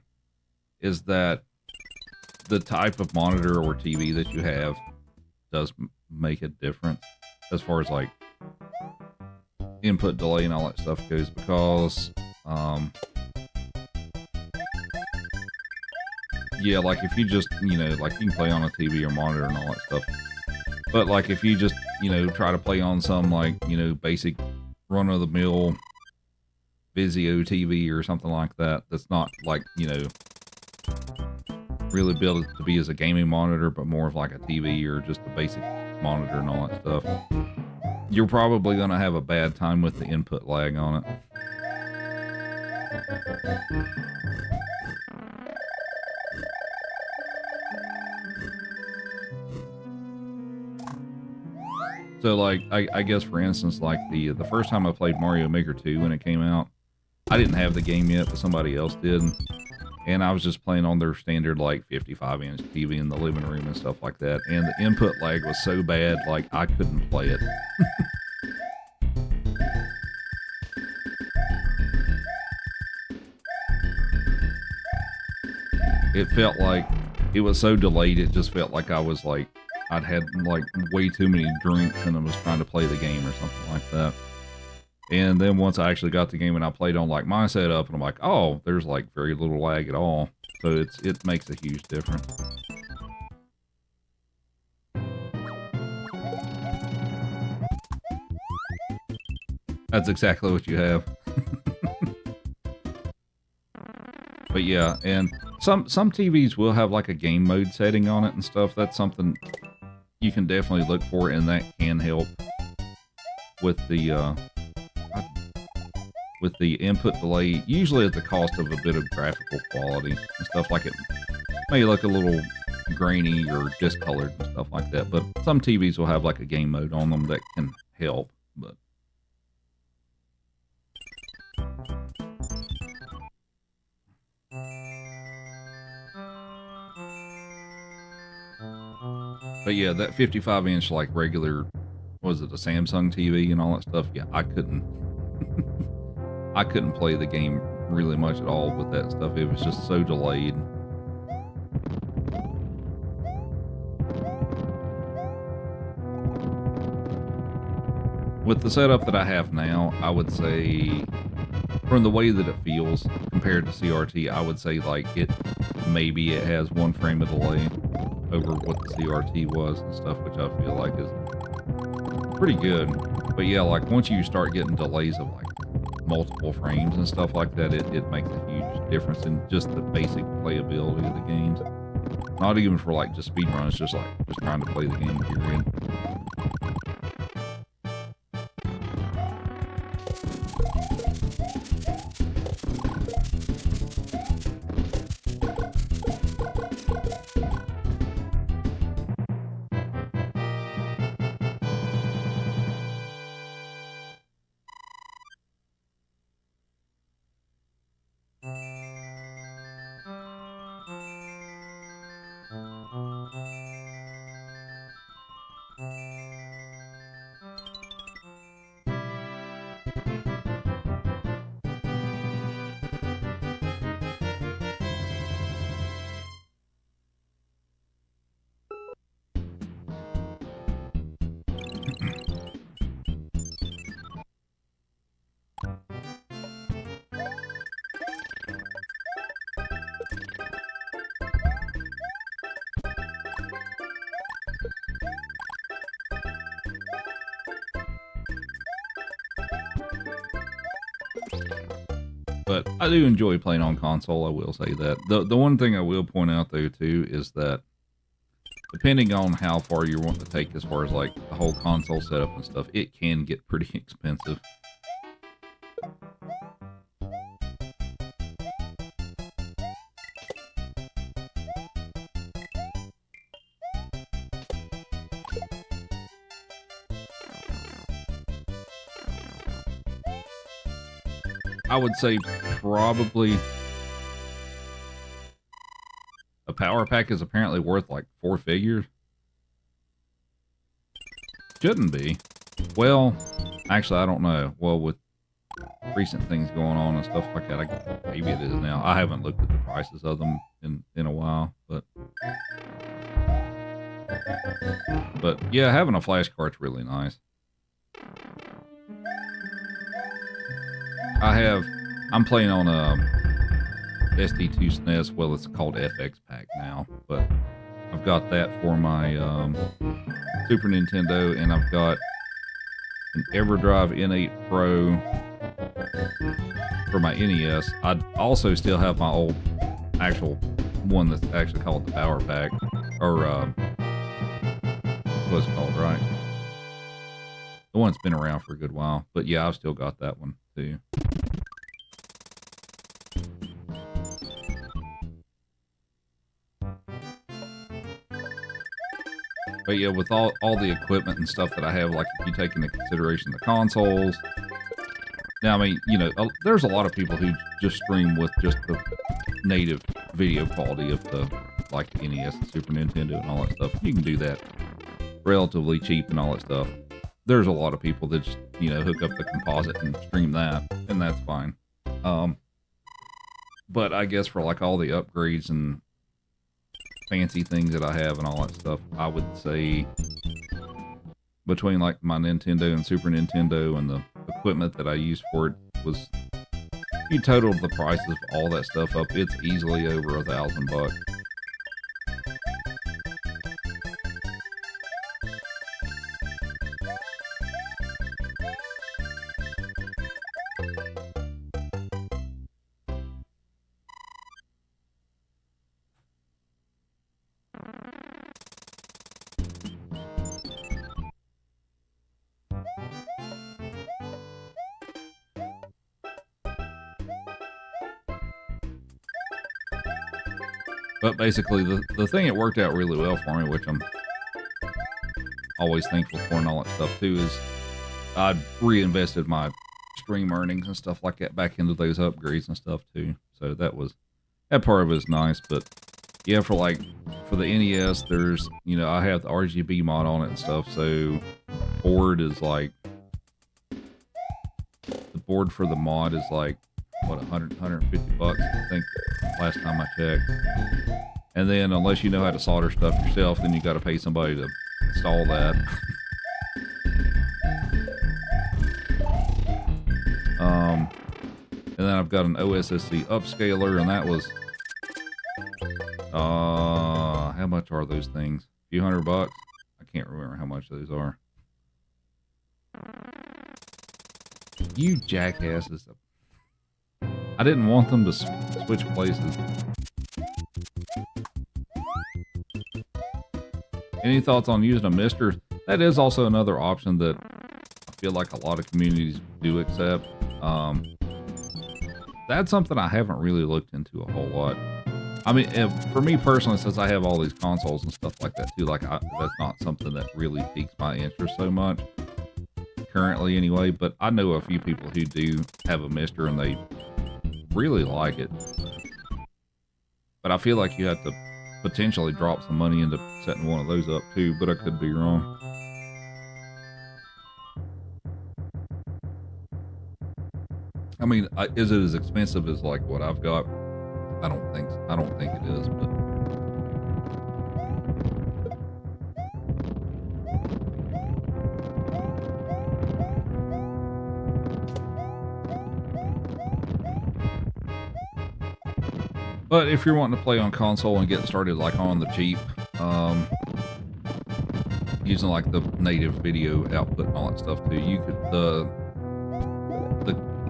is that the type of monitor or TV that you have does make a difference as far as like input delay and all that stuff goes, because yeah, like if you just like you can play on a TV or monitor and all that stuff. But like if you just, try to play on some like, basic run-of-the-mill Vizio TV or something like that, that's not like, really built to be as a gaming monitor, but more of like a TV or just a basic monitor and all that stuff, you're probably going to have a bad time with the input lag on it. So like, I guess for instance, like the first time I played Mario Maker 2 when it came out, I didn't have the game yet, but somebody else did. And I was just playing on their standard like 55-inch TV in the living room and stuff like that. And the input lag was so bad, like I couldn't play it. It felt like it was so delayed, it just felt like I was like I'd had like way too many drinks and I was trying to play the game or something like that. And then once I actually got the game and I played on like my setup, and I'm like, oh, there's like very little lag at all. So it makes a huge difference. That's exactly what you have. But yeah, and some TVs will have like a game mode setting on it and stuff. That's something you can definitely look for, and that can help with the input delay, usually at the cost of a bit of graphical quality and stuff. Like it may look a little grainy or discolored and stuff like that, but some TVs will have like a game mode on them that can help. But yeah, that 55-inch like regular, was it a Samsung TV and all that stuff? Yeah, I couldn't I couldn't play the game really much at all with that stuff. It was just so delayed. With the setup that I have now, I would say, from the way that it feels compared to CRT, I would say like maybe it has 1 frame of delay over what the CRT was and stuff, which I feel like is pretty good. But yeah, like once you start getting delays of like multiple frames and stuff like that, it makes a huge difference in just the basic playability of the games. Not even for like just speedruns, just trying to play the game, period. But I do enjoy playing on console, I will say that. The one thing I will point out, though, too, is that depending on how far you're wanting to take as far as, like, the whole console setup and stuff, it can get pretty expensive. I would say probably a power pack is apparently worth like 4 figures. Shouldn't be. Well, actually, I don't know. Well, with recent things going on and stuff like that, maybe it is now. I haven't looked at the prices of them in a while, but yeah, having a flash card's really nice. I'm playing on a SD2 SNES. Well, it's called FX Pack now, but I've got that for my Super Nintendo, and I've got an EverDrive N8 Pro for my NES. I also still have my old actual one that's actually called the Power Pack, or that's what it's called, right? The one's been around for a good while, but yeah, I've still got that one too. But yeah, with all the equipment and stuff that I have, like if you take into consideration the consoles, now I mean, you know, there's a lot of people who just stream with just the native video quality of the NES and Super Nintendo and all that stuff. You can do that relatively cheap and all that stuff. There's a lot of people that just, you know, hook up the composite and stream that, and that's fine. But I guess for like all the upgrades and fancy things that I have and all that stuff, I would say between like my Nintendo and Super Nintendo and the equipment that I use for it was, if you total the price of all that stuff up, it's easily over $1,000. But basically, the thing that worked out really well for me, which I'm always thankful for and all that stuff too, is I reinvested my stream earnings and stuff like that back into those upgrades and stuff too. So that part of it is nice. But yeah, for the NES, there's, you know, I have the RGB mod on it and stuff. So board is like, the board for the mod is like, what, 150 bucks, I think, last time I checked. And then unless you know how to solder stuff yourself, then you got to pay somebody to install that. And then I've got an OSSC upscaler, and that was, how much are those things? A few $100? I can't remember how much those are. You jackasses. I didn't want them to switch places. Any thoughts on using a mister? That is also another option that I feel like a lot of communities do accept. That's something I haven't really looked into a whole lot. I mean, for me personally, since I have all these consoles and stuff like that too, like that's not something that really piques my interest so much currently anyway, but I know a few people who do have a mister and they really like it. But I feel like you have to potentially drop some money into setting one of those up too, but I could be wrong. I mean, is it as expensive as like what I've got? I don't think it is, but if you're wanting to play on console and get started like on the cheap, using like the native video output and all that stuff too, you could, the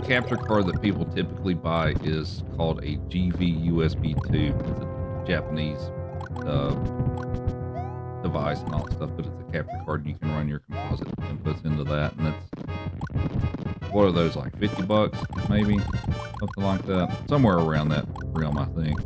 capture card that people typically buy is called a GV USB 2. It's a Japanese device and all that stuff, but it's a capture card and you can run your composite inputs into that, and it's, what are those, like 50 bucks maybe, something like that, somewhere around that realm, I think.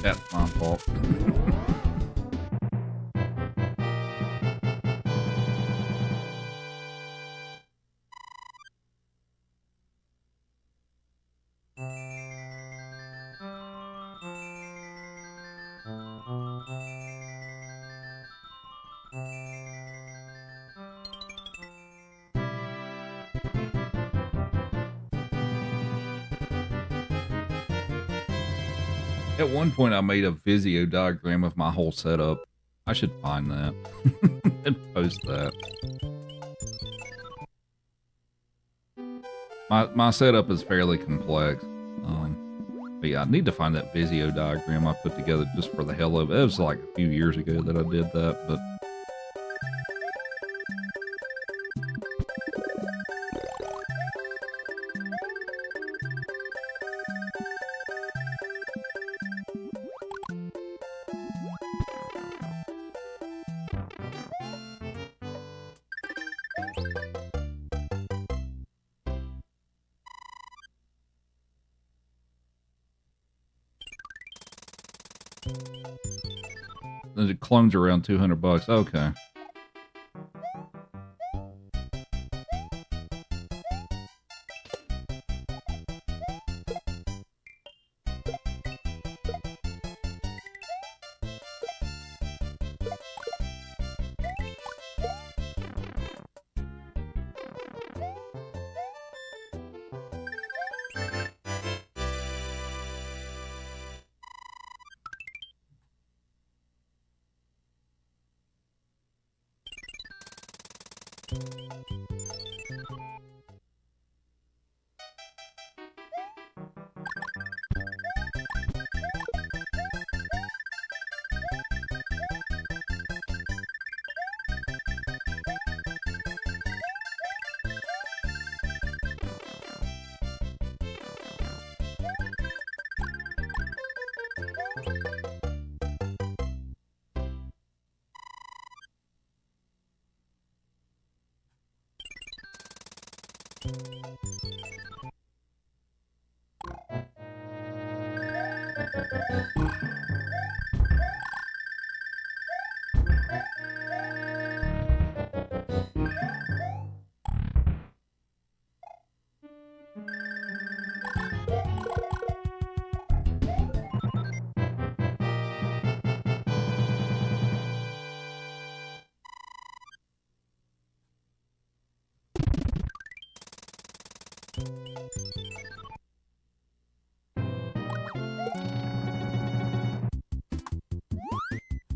That's my fault. At one point, I made a Visio diagram of my whole setup. I should find that and post that. My setup is fairly complex. But yeah, I need to find that Visio diagram I put together just for the hell of it. It was like a few years ago that I did that, but the clones are around 200 bucks. Okay.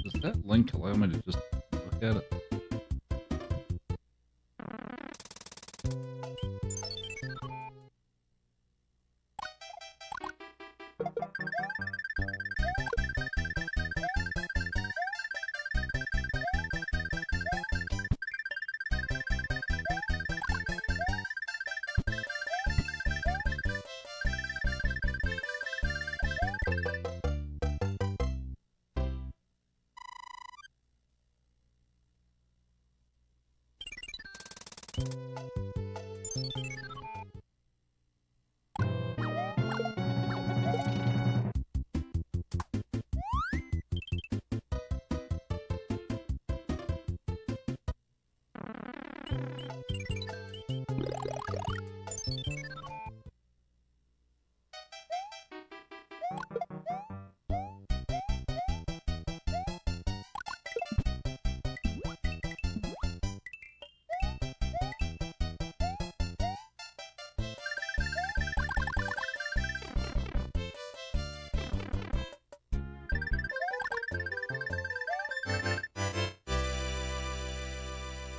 Does that link allow me to just look at it?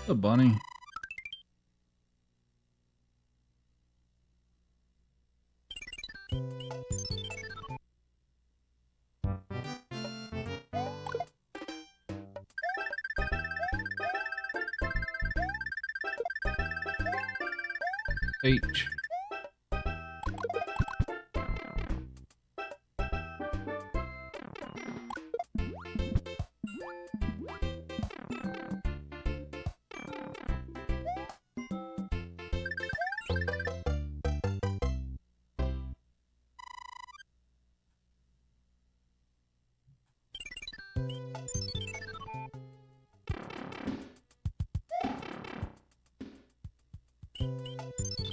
A bunny. H.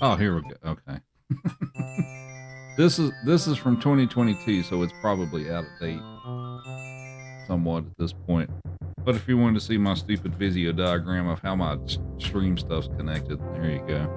Oh, here we go. Okay. This is from 2022, so it's probably out of date somewhat at this point. But if you wanted to see my stupid Visio diagram of how my stream stuff's connected, there you go.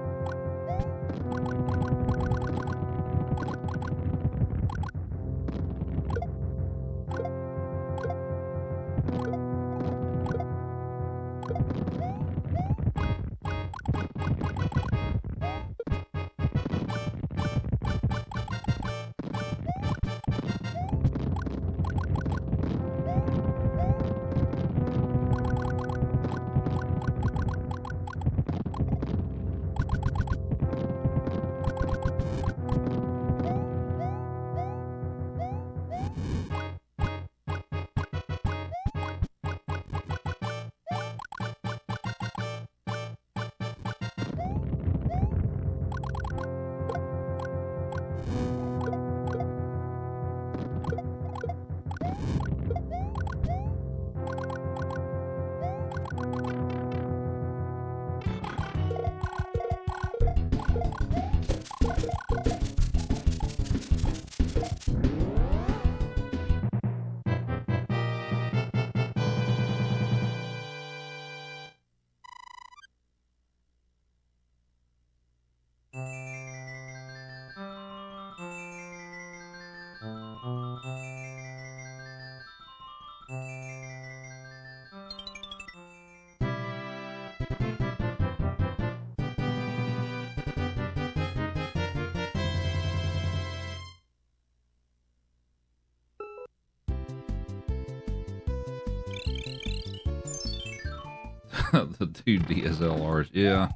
the two DSLRs. Yeah.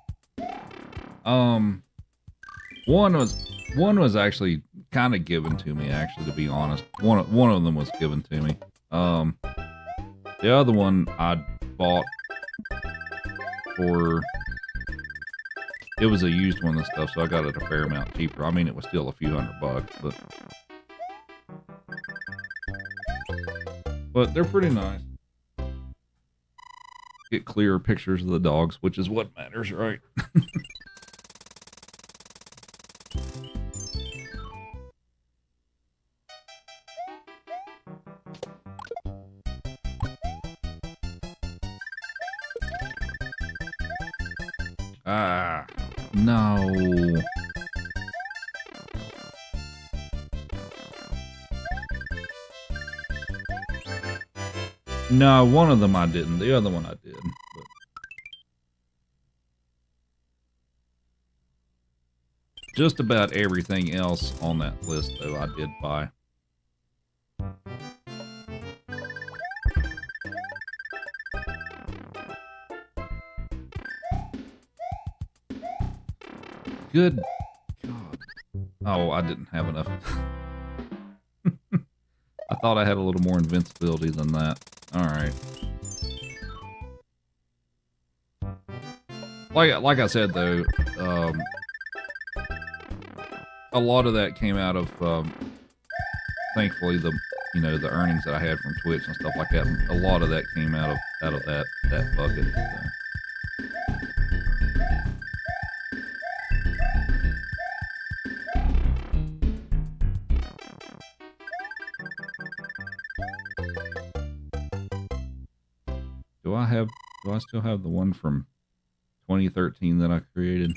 One was actually kind of given to me, actually, to be honest. One of them was given to me. The other one I bought for, it was a used one and stuff, so I got it a fair amount cheaper. I mean, it was still a few $100, but they're pretty nice. Get clearer pictures of the dogs, which is what matters, right? Ah, no. No, one of them I didn't. The other one I did. But just about everything else on that list, though, I did buy. Good God. Oh, I didn't have enough. I thought I had a little more invincibility than that. Alright. Like I said, though, a lot of that came out of, thankfully, the earnings that I had from Twitch and stuff like that. A lot of that came out of that bucket. So. Do I still have the one from 2013 that I created?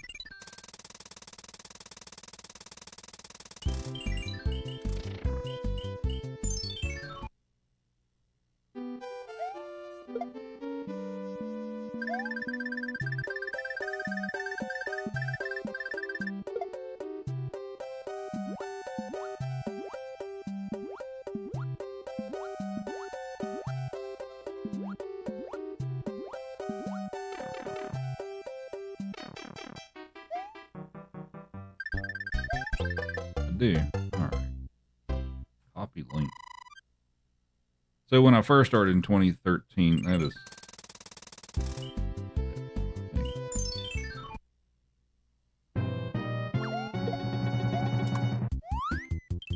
Do. Alright. Copy link. So when I first started in 2013, that is...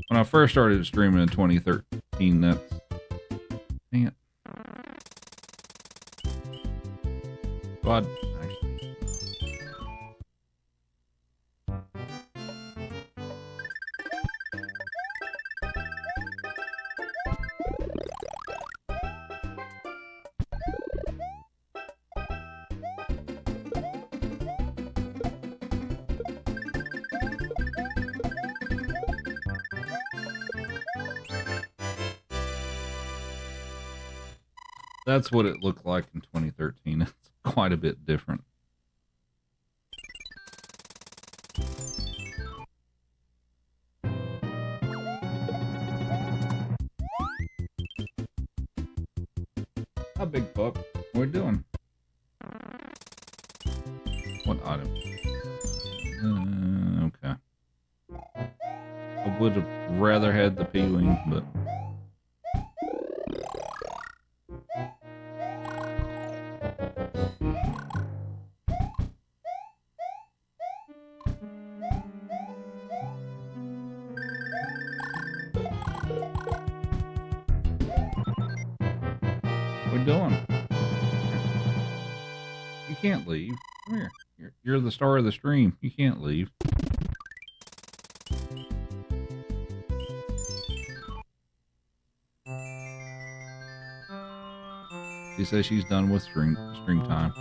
When I first started streaming in 2013, that's... Dang it. God, actually... That's what it looked like in 2013. It's quite a bit different. Hi, big pup. What are we doing? What item? Okay. I would have rather had the peeling, but... Doing? You can't leave. Come here. You're the star of the stream. You can't leave. She says she's done with stream time.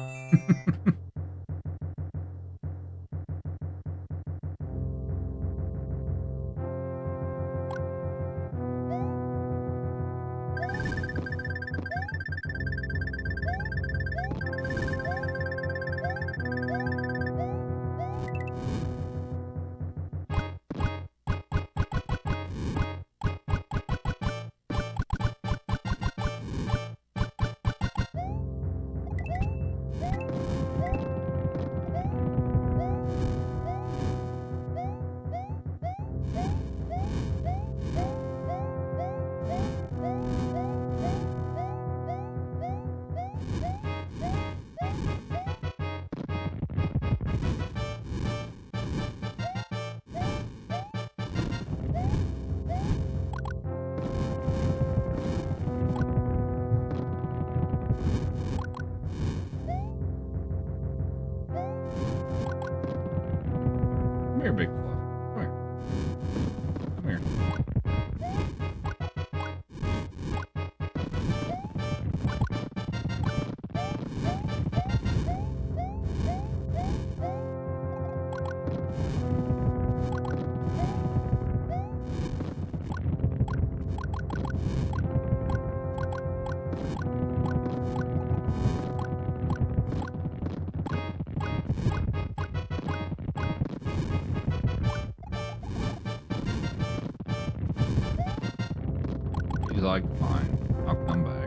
He's like, fine, I'll come back.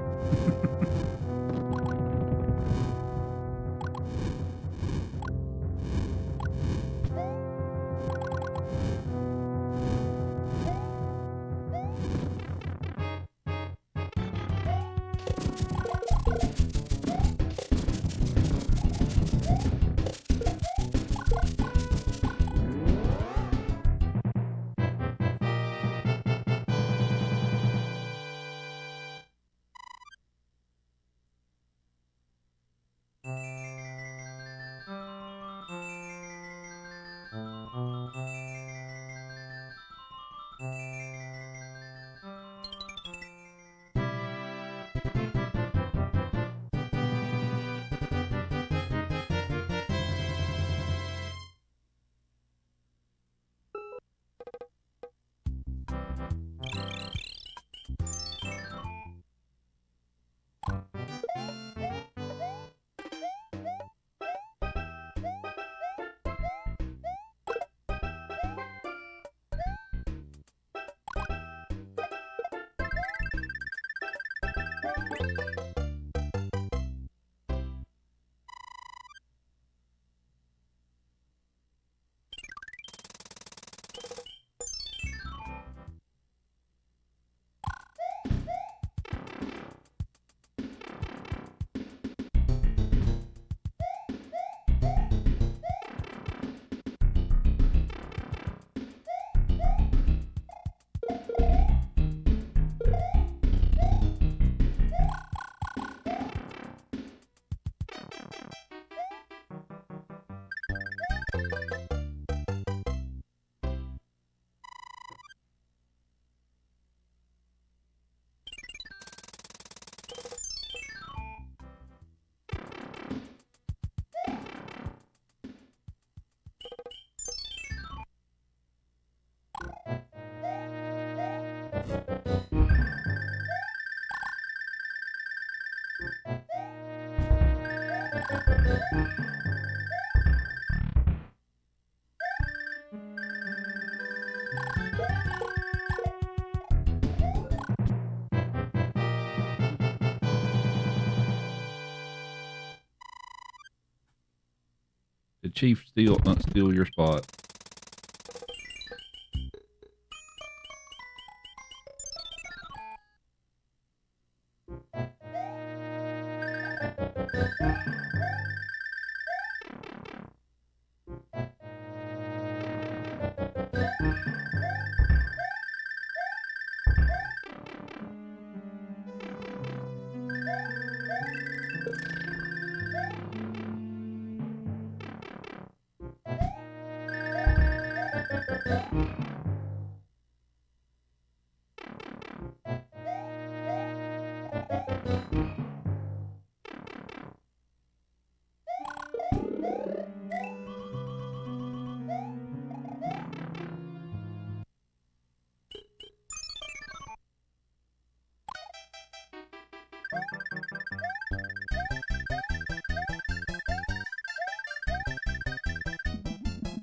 Did Chief steal your spot?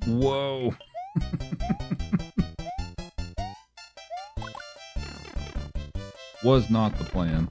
Whoa. Was not the plan.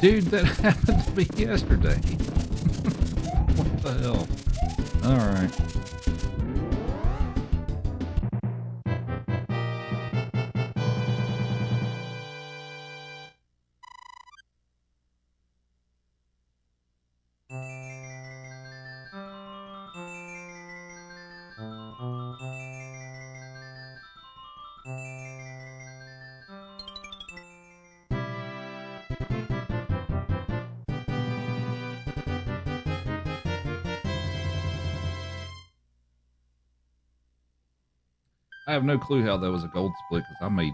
Dude, that happened to me yesterday. What the hell? All right. I have no clue how that was a gold split because I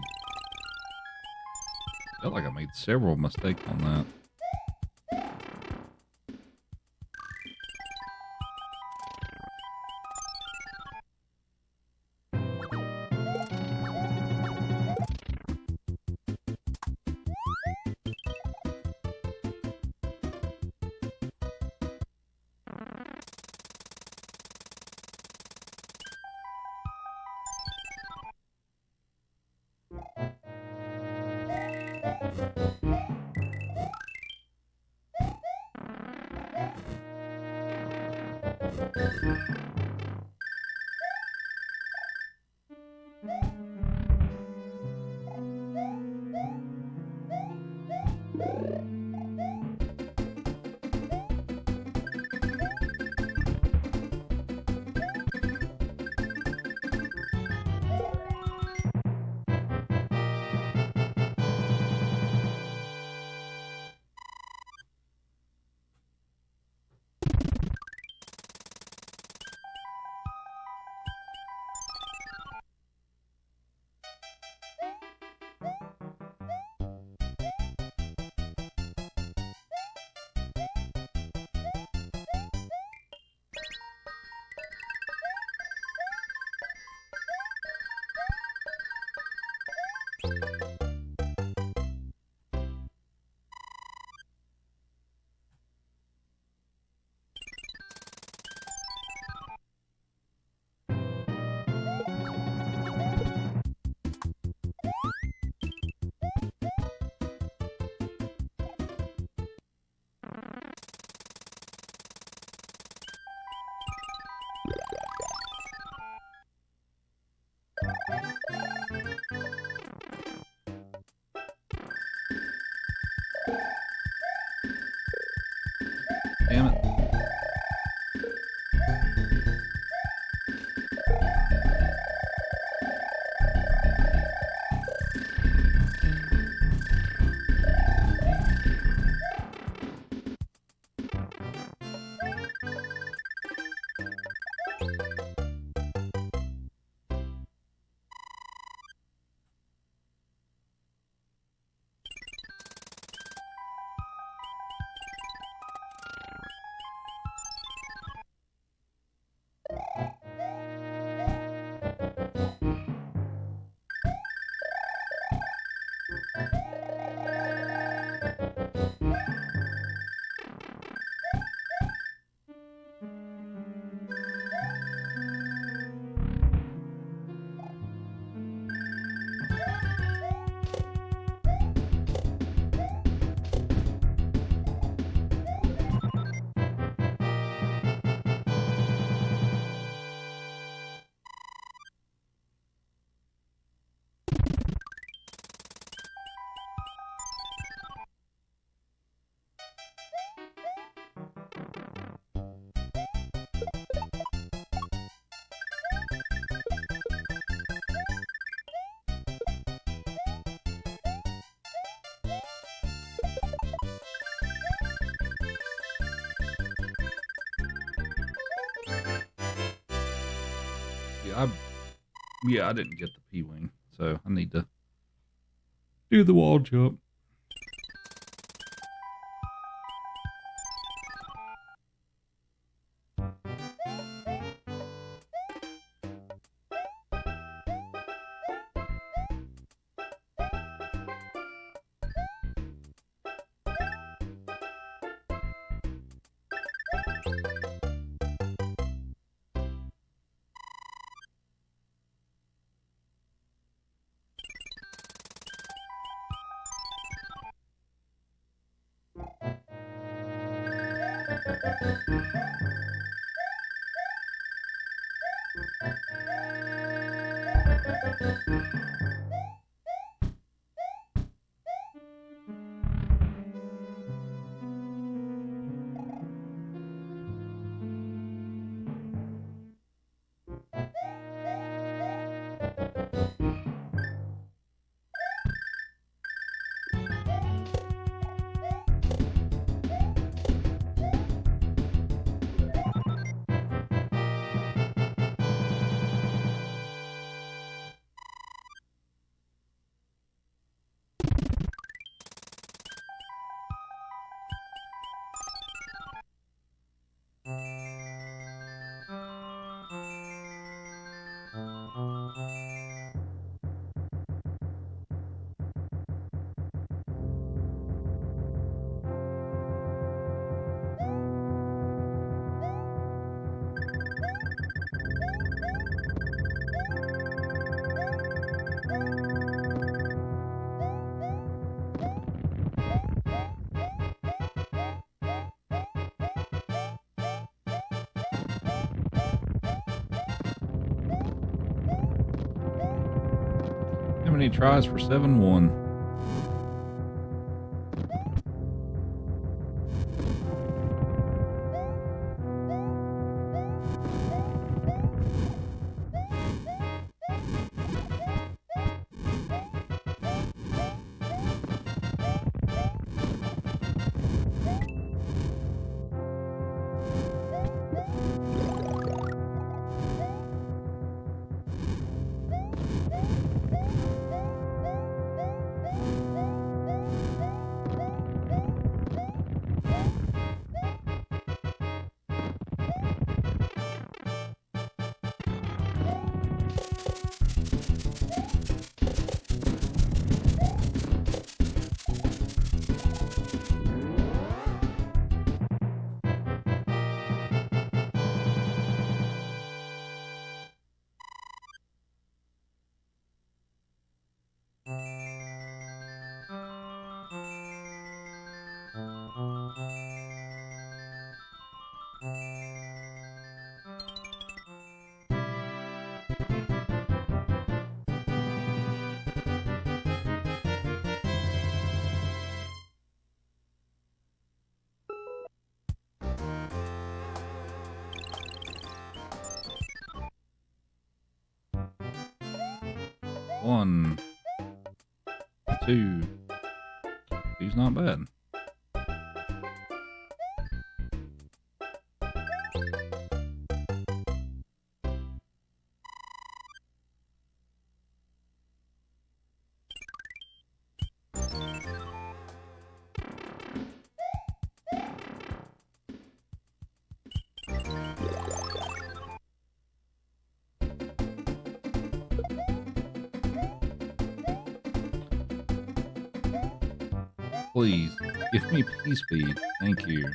felt like I made several mistakes on that. Damn it. Yeah, I didn't get the P-Wing, so I need to do the wall jump. How many tries for 7-1? One, two. He's not bad. Please, give me P-Speed. Thank you.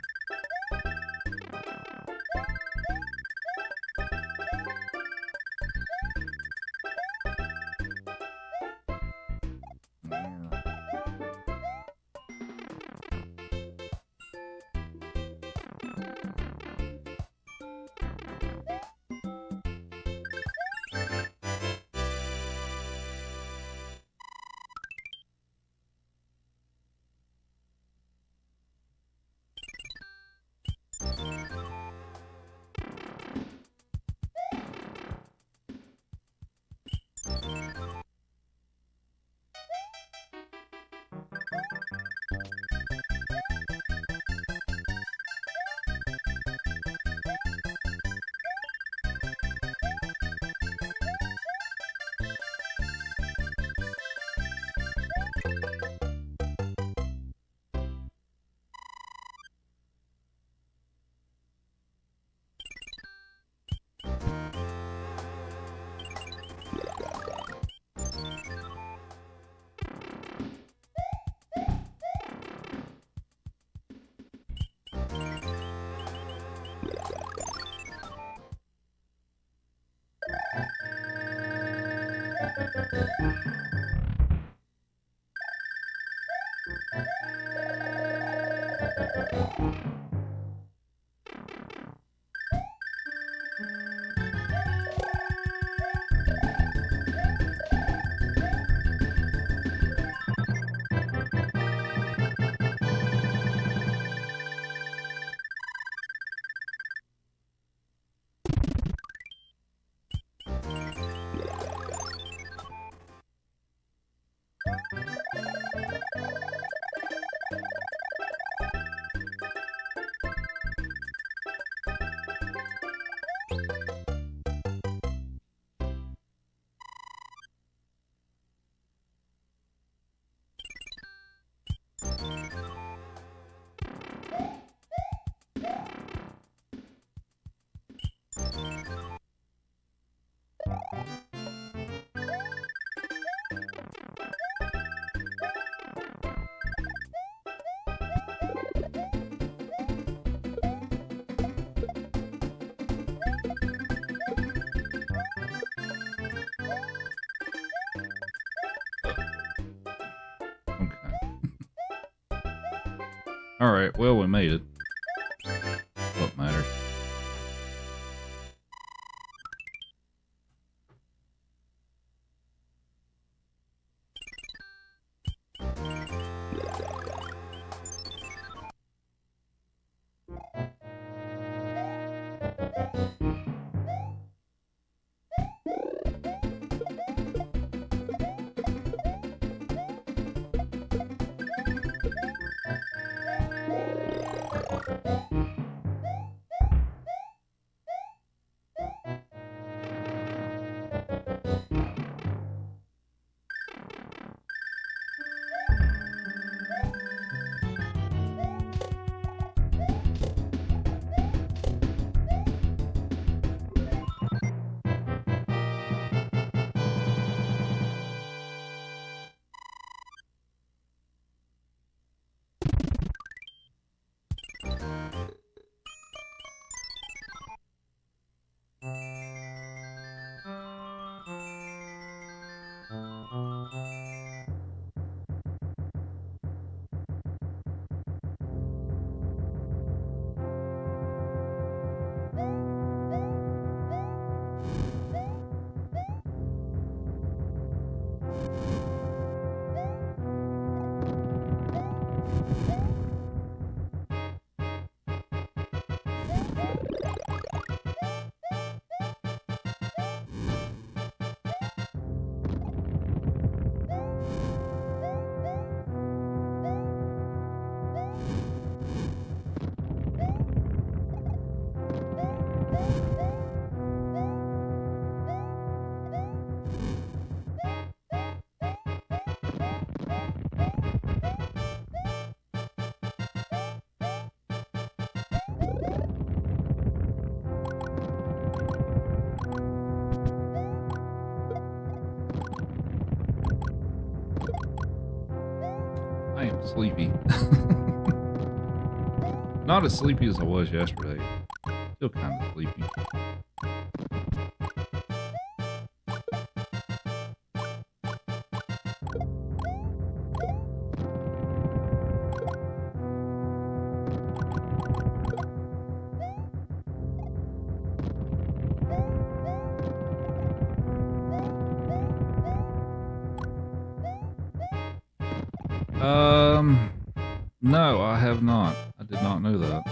Alright, well, we made it. What matters? I am sleepy. Not as sleepy as I was yesterday. Still kind of sleepy. No, I have not. I did not know that.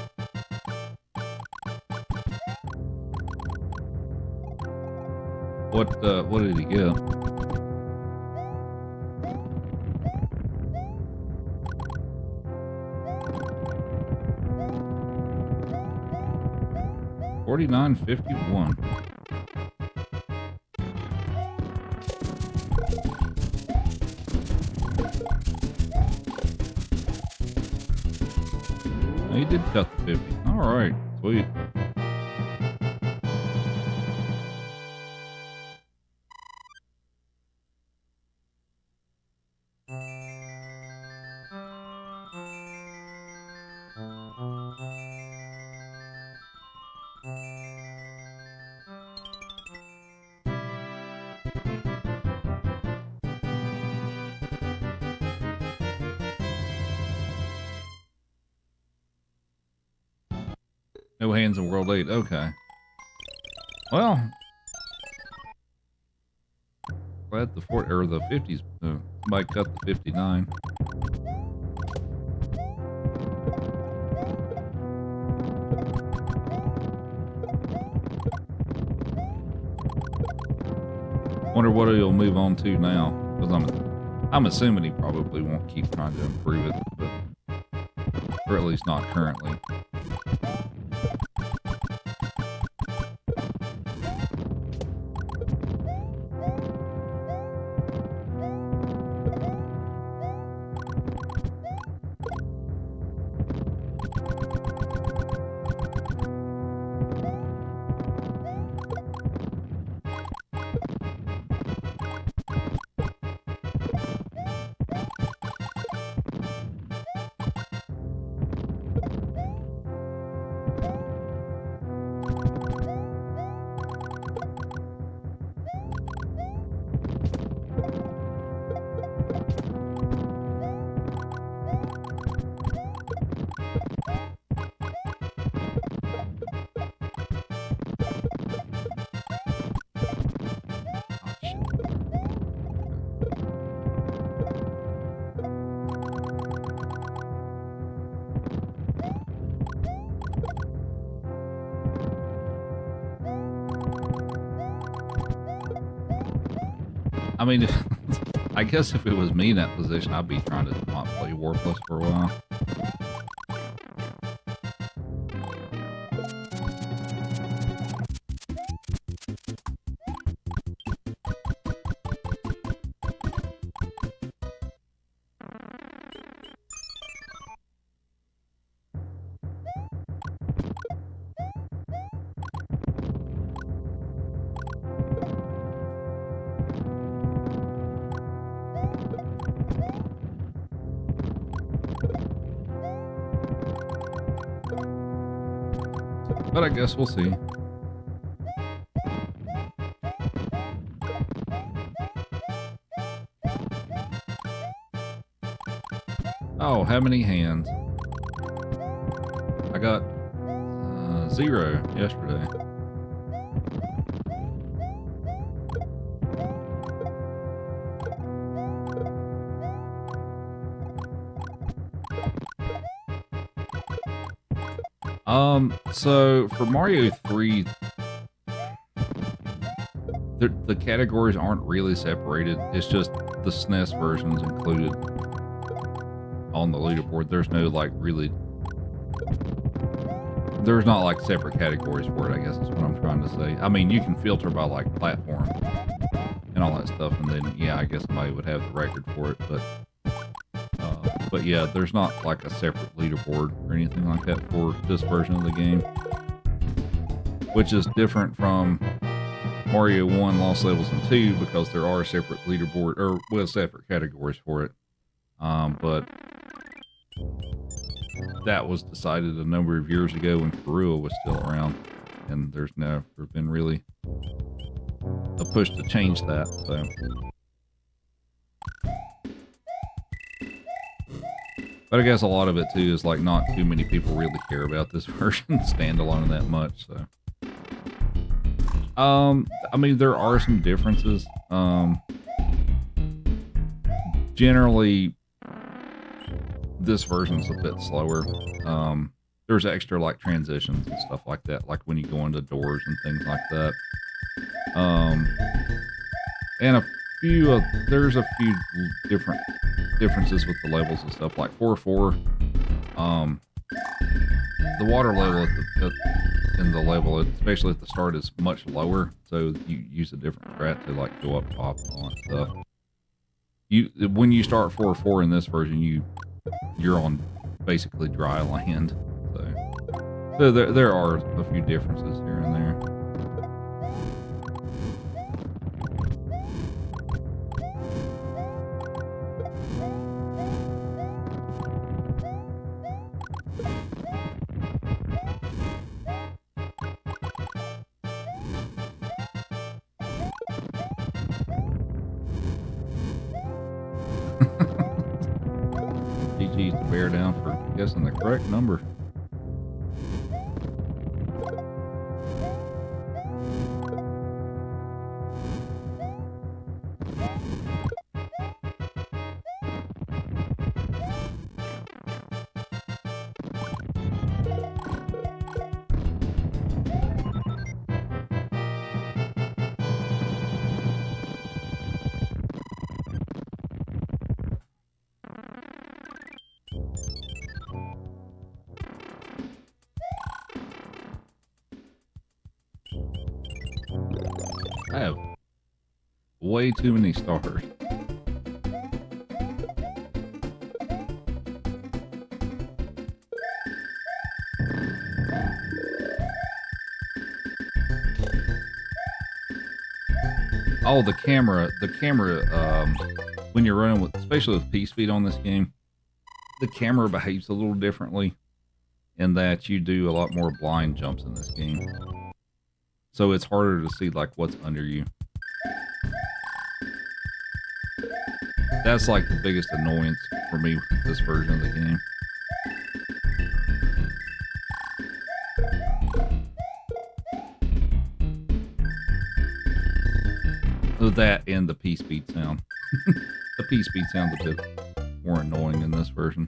What did he get? $49.51. He did cut the 50. All right, sweet. No hands in World 8. Okay. Well, glad the 40 or the 50s. Somebody cut the 59. Wonder what he'll move on to now, because I'm assuming he probably won't keep trying to improve it, but or at least not currently. I mean, I guess if it was me in that position, I'd be trying to not play War Plus for a while. But I guess we'll see. Oh, how many hands? I got 0 yesterday. So for Mario 3, the categories aren't really separated. It's just the SNES version's included on the leaderboard. There's no like really, there's not like separate categories for it, I guess is what I'm trying to say. I mean, you can filter by like platform and all that stuff, and then yeah, I guess somebody would have the record for it, but yeah, there's not like a separate leaderboard or anything like that for this version of the game, which is different from Mario 1, Lost Levels, and 2, because there are separate leaderboard, or well, separate categories for it. But that was decided a number of years ago when Karua was still around, and there's never been really a push to change that, so. But I guess a lot of it too is like not too many people really care about this version standalone that much, so. I mean, there are some differences. Generally, this version's a bit slower. There's extra like transitions and stuff like that, like when you go into doors and things like that. And there's a few different differences with the levels and stuff. Like 4-4, the water level in the level, especially at the start, is much lower, so you use a different strat to like go up top and all that stuff. When you start 4-4 in this version, you're on basically dry land, so there are a few differences here and there. GG's to bear down for guessing the correct number. I have way too many stars. Oh, the camera, when you're running with, especially with P-Speed on this game, the camera behaves a little differently in that you do a lot more blind jumps in this game. So it's harder to see like what's under you. That's like the biggest annoyance for me with this version of the game. That and the P-Speed sound. The P-Speed sound's a bit more annoying in this version.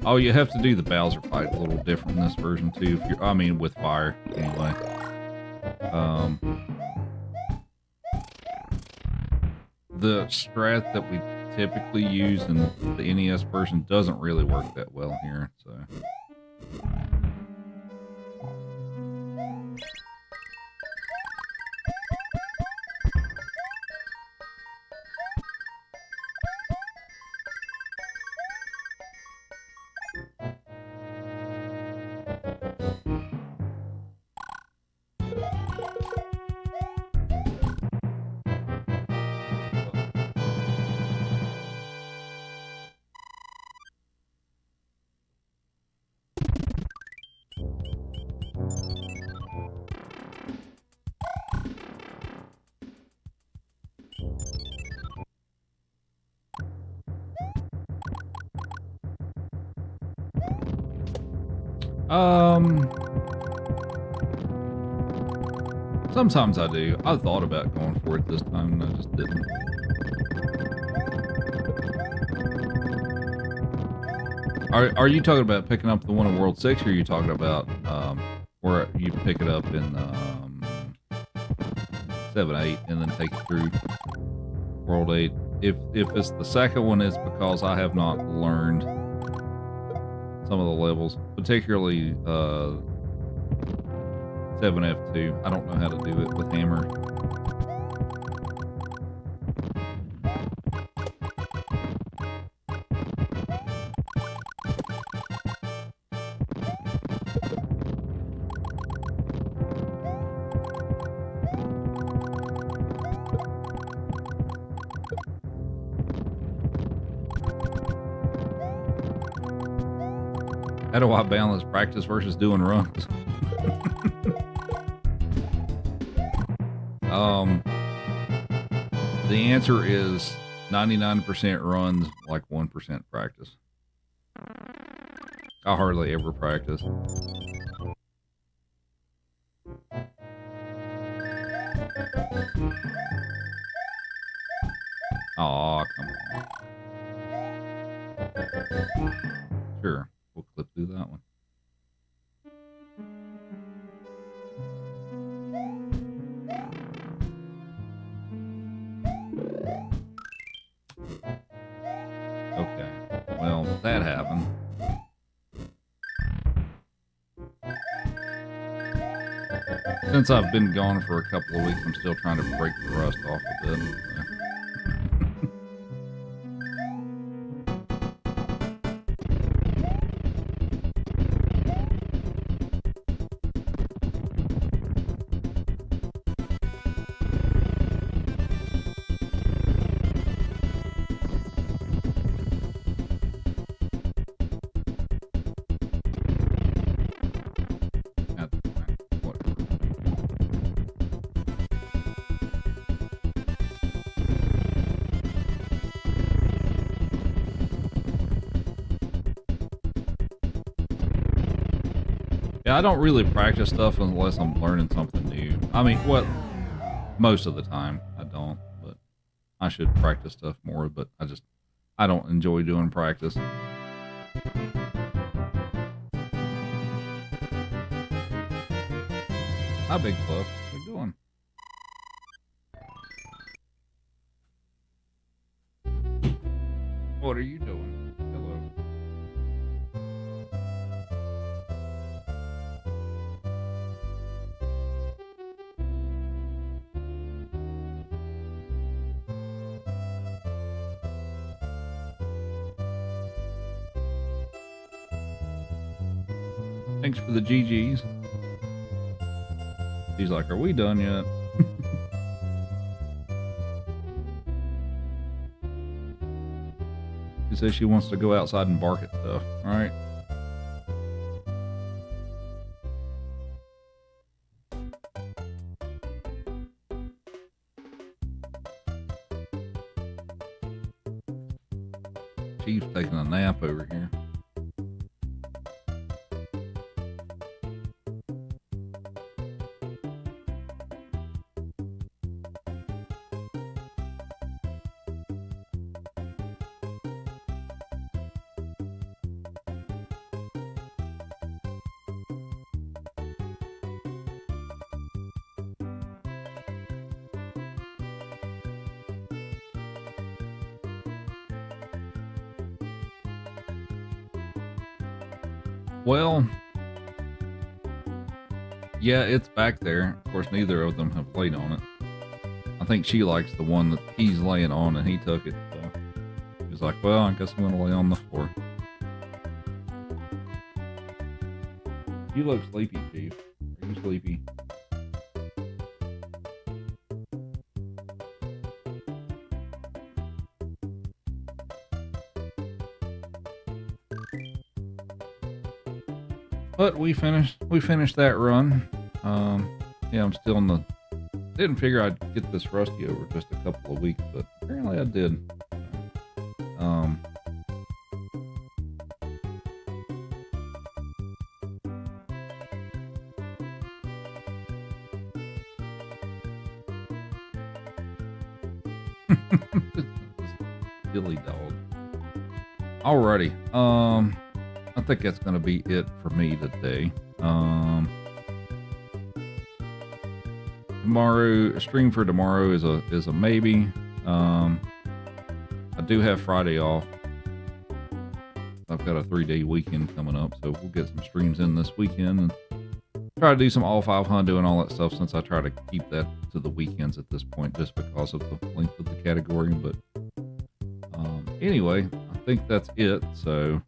Oh, you have to do the Bowser fight a little different in this version too. If you're, I mean, with fire anyway. The strat that we typically use in the NES version doesn't really work that well here, so. Sometimes I do. I thought about going for it this time and I just didn't. Are you talking about picking up the one in World 6, or are you talking about where you pick it up in 7-8 and then take it through World 8? If it's the second one, it's because I have not learned some of the levels, particularly 7F2. I don't know how to do it with hammer. How do I balance practice versus doing runs? The answer is 99% runs, like 1% practice. I hardly ever practice. Aw, come on. Sure, we'll clip through that one. Okay, well, that happened. Since I've been gone for a couple of weeks, I'm still trying to break the rust off a bit. Yeah, I don't really practice stuff unless I'm learning something new. I mean, most of the time I don't, but I should practice stuff more, but I don't enjoy doing practice. Hi, Big Fluff. How you doing? What are you doing? Hello. Thanks for the GGs. She's like, are we done yet? She says she wants to go outside and bark at stuff. All right. Chief's taking a nap over here. Well, yeah, it's back there. Of course, neither of them have laid on it. I think she likes the one that he's laying on, and he took it. So he's like, well, I guess I'm going to lay on the floor. You look sleepy, Chief. Are you sleepy? But we finished that run. Yeah, I'm still in the, didn't figure I'd get this rusty over just a couple of weeks, but apparently I did. Silly dog. Alrighty. I think that's gonna be it for me today. Tomorrow, stream for tomorrow is a maybe. I do have Friday off. I've got a 3-day weekend coming up, so we'll get some streams in this weekend and try to do some all 5 hundo and all that stuff, since I try to keep that to the weekends at this point just because of the length of the category. But anyway, I think that's it. So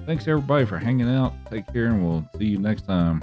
thanks everybody for hanging out. Take care, and we'll see you next time.